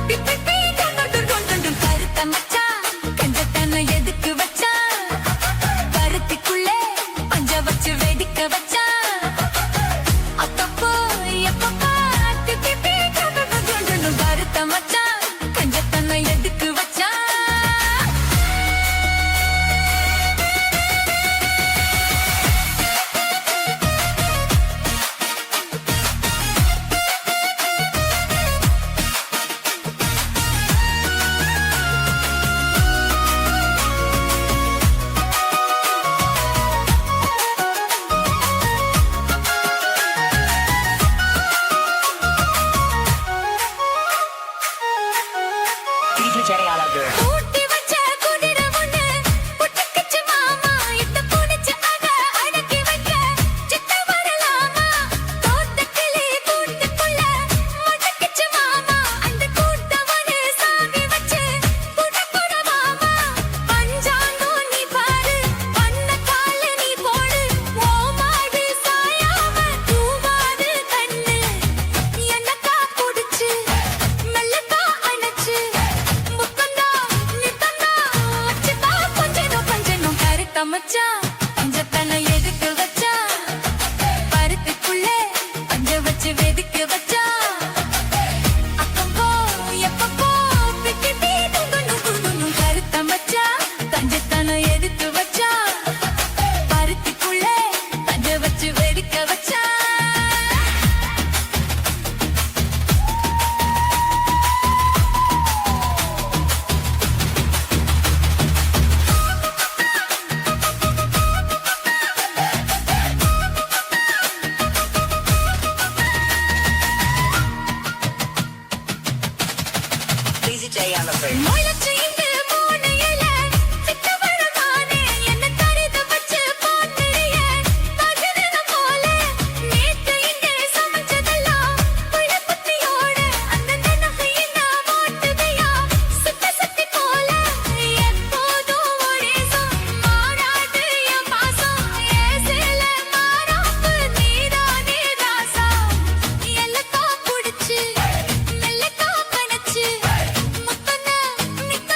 பிப்பி பீ கொண்டு கருத்த மச்சான் கஞ்சத்தன எதுக்கு வச்சான் பருத்திக்குள்ளே பஞ்ச வச்சு வெடிக்க வச்சான் அப்பப்போ எப்பப்பா பிப்பி பீ கொண்டு கருத்த மச்சான் கஞ்சத்தன எதுக்கு வச்சான் DJ Alapura. ஊட்டி வச்ச குதிரை ஒண்ணு புட்டுக்குச்சு மாமா இத்த பூனிச்சு அத அடக்கி வைக்க சித்த வரலாமா தோத்த கிளி கூட்டுக்குள்ள முடக்குச்சு மாமா அந்த கூட்டவனே சாவி வச்சு புடப்புட மாமா பஞ்சாங்கோ நீ பாரு பண்ண கால நீ போடு ஓ மாடு சாயாம தூவாது கண்ணு என்னக்கா புடிச்சு மெல்லக்கா அணைச்சு முத்தந்தா நித்தந்தா வச்சுதா கொஞ்சம் கருத்த மச்சான் பஞ்சத்தனை எதுக்கு வச்சா பருத்திக்குள்ளே பஞ்ச வச்சு வெதுக்கு வச்சா அப்பப்போ எப்பப்போ பிக்கி பீ துண்டு கருத்த மச்சான் பஞ்சத்தனை எதுக்கு வச்சா பருத்திக்குள்ளே பஞ்ச வச்சு வெதுக்க வச்சா DJ Alapura. முளைச்சு இங்கு மூணு இலை, சித்தவழமானே என்னை தரிது வச்சு போட்டுறிய, பகிரினம் போல. நேத்து இங்கே சமைச்சதெல்லாம் புளிப்புத்தியோட, அந்த நினைவையை நான் ஓட்டுதையா, சுத்தி போல. எப்போதும் ஒரேசம், மாறாது என் பாசம், ஏசில மாறாப்பு நீதானே ராசா. எல்லக்கா புடிச்சு மெல்லக்கா கணச்சு முத்தன நித்தன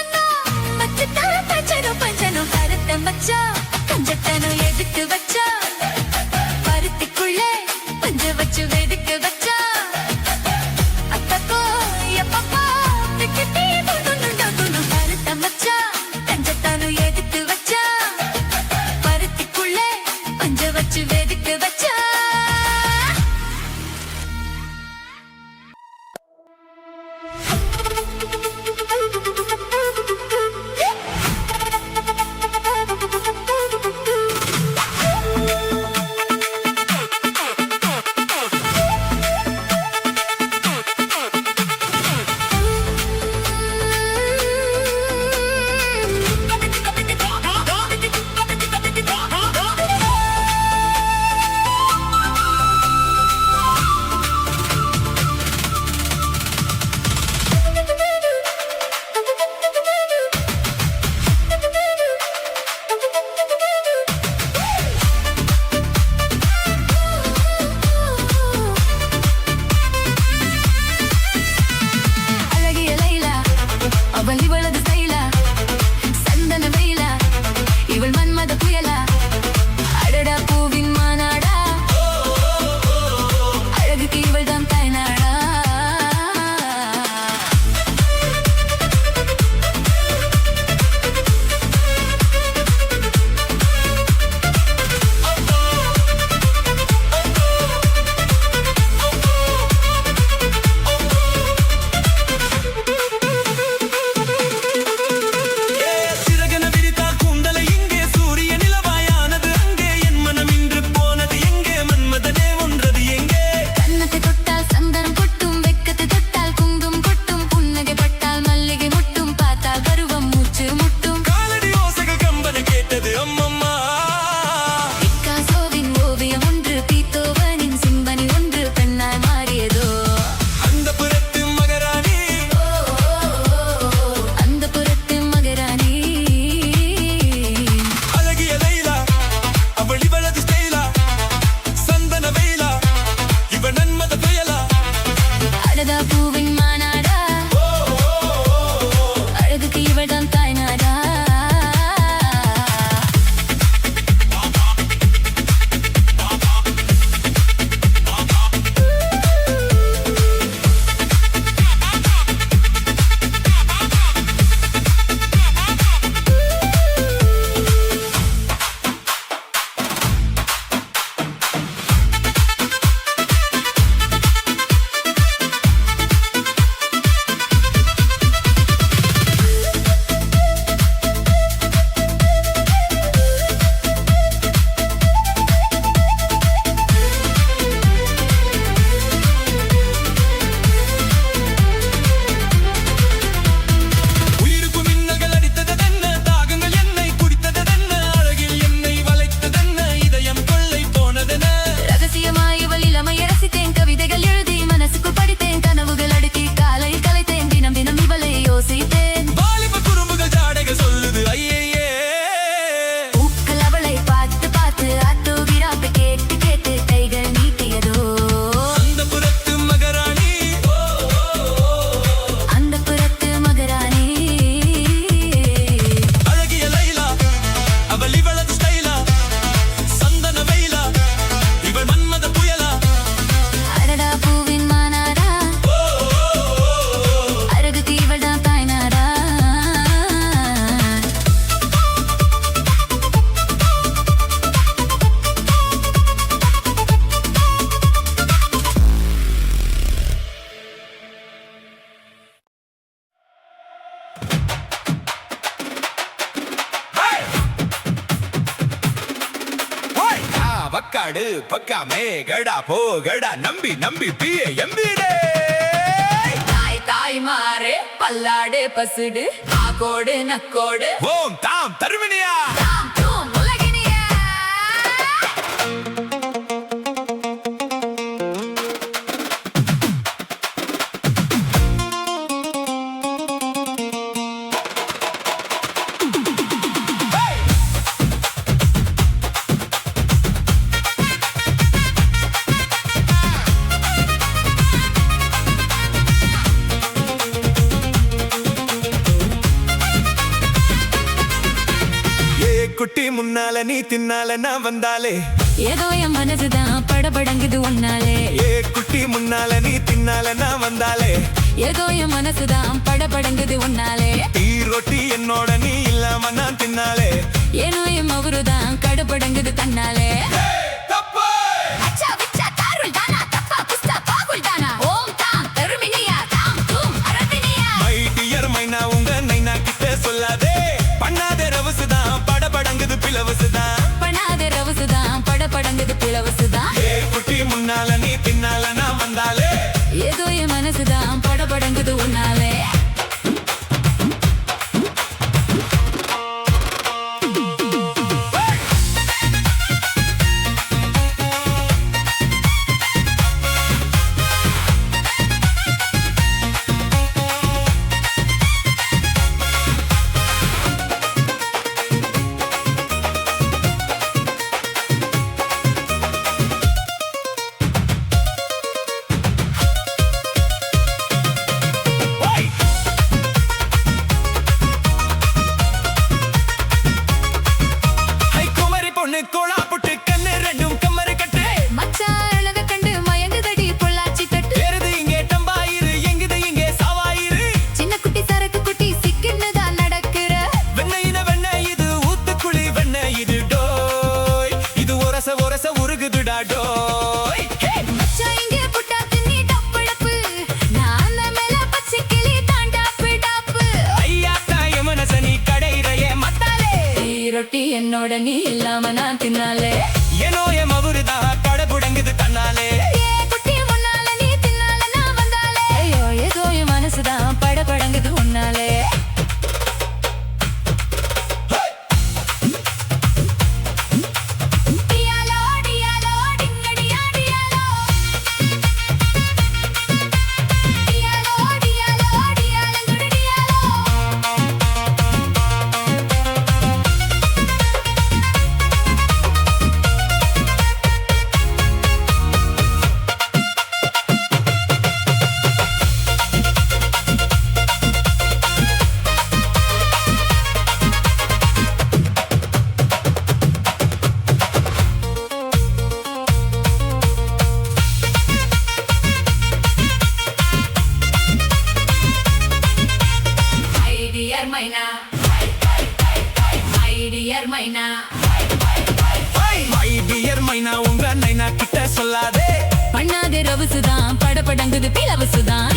அடடா பூவின் மாநாடா அழகுக்கு இவள்தான் தாய்நாடா உயிருக்கு மின்னல்கள் அடித்ததென்ன தாகங்கள் என்னை குடித்ததென்ன அழகில் என்னை வளைத்ததென்ன இதயம் கொள்ளை போனதென ரகசியமாய் இவள் இளமையை ரசித்தேன் கவிதைகள் எழுதி மனசுக்குள் படித்தேன் கனவுகள் அடுக்கி காலை கலைத்தேன் தினம் தினம் இவளை யோசித்தேன் வாலிப குறும்புகள் ஜாடைகள் சொல்லுது ஐயே பூக்கள் அவளை பார்த்து பார்த்து ஆத்தோகிறாப்பை கேட்டு கேட்டு கைகள் நீட்டியதோ அந்த புறத்து மகராணி அந்த புறத்து மகராணி அழகிய லைலா அவள் இவளது ஸ்டைலா சந்தன வெயிலா இவள் மன்மத புயலா அடடா பூவின் மாநாடா அழகுக்கு இவள்தான் தாய்நாடா வக்காடு பக்காமே கடா போகடா நம்பி நம்பி பிய எம்பிடே தாய் தாய் மாறு பல்லாடு பசுடு ஆகோடு நக்கோடு ஓம் தாம் தருமினியா தாம் தூம் உலகினிய ஏ குட்டி முன்னால நீ தின்னால நான் வந்தாலே ஏதோ என் மனசுதான் படபடங்குது உன்னாலே ஏ குட்டி முன்னால நீ தின்னால நான் வந்தாலே ஏதோ என் மனசுதான் படபடங்குது உன்னாலே டீ ரொட்டி என்னோட நீ இல்லாம நான் தின்னாலே ஏனோ என் மவருதான் கடபடங்குது தன்னாலே தப்பு அச்சா விச்சா தாருள் தானா தப்பா புஸ்தா பாகுல் தானா ஓம் தாம் தருமினியா தாம் தூம் அரதினியா மை டியர் மைனா உங்க நைனா கிட்ட சொல்லாதே பண்ணாதே ரவுசுதான் படபடங்குது பிளவுசுதான் பண்ணாத ரவுசுதான் படபடங்குது பிளவுசுதான் ஏ குட்டி முன்னால நீ தின்னால நான் வந்தாலே ஏதோ என் மனசுதான் படபடங்குது உன்னாலே ஹை குமரி பொண்ணு கோலா புட்டு கண்ணு ரெண்டும் கம்மரு கட்டு மச்சான் அழக கண்டு மயங்குதடி பொள்ளாச்சி தட்டு ஏறுது இங்கே டம்பாயிரு எங்குது இங்கே சாவாயிரு சின்ன குட்டி சரக்கு குட்டி சிக்கின்னுதான் நடக்கிற வெண்ணெய் இது ஊத்துக்குழி வெண்ணெய் இது டோய் இது ஒரச ஒரச உருகுதுடா டோய் மச்சான் இங்கே புட்டா தின்னி டப்படப்பு நான் மேல பச்சை கிளி தாண்டாப்பு டாப்பு ஐயா தாய மனச நீ கடையிறையே மத்தாலே ரொட்டி என்னோட நீ இல்லாம நான் தின்னாலே ஏனோ என் மவுருதா படபுடங்குது தன்னாலே ஏ குட்டி முன்னால நீ தின்னால நான் வந்தாலே ஐயோ ஏதோ என் மனசுதான் படபடங்குது உன்னாலே டியாலோ டியாலோ டிங்கடியா டியாலோ டியாலோ டியாலோ டியாலங்குடு டியாலோ டியர் மைனா மை டியர் மைனா உங்க நைனா கிட்ட சொல்லாதே பண்ணாத ரவுசுதான் படபடங்குது பிளவுசுதான்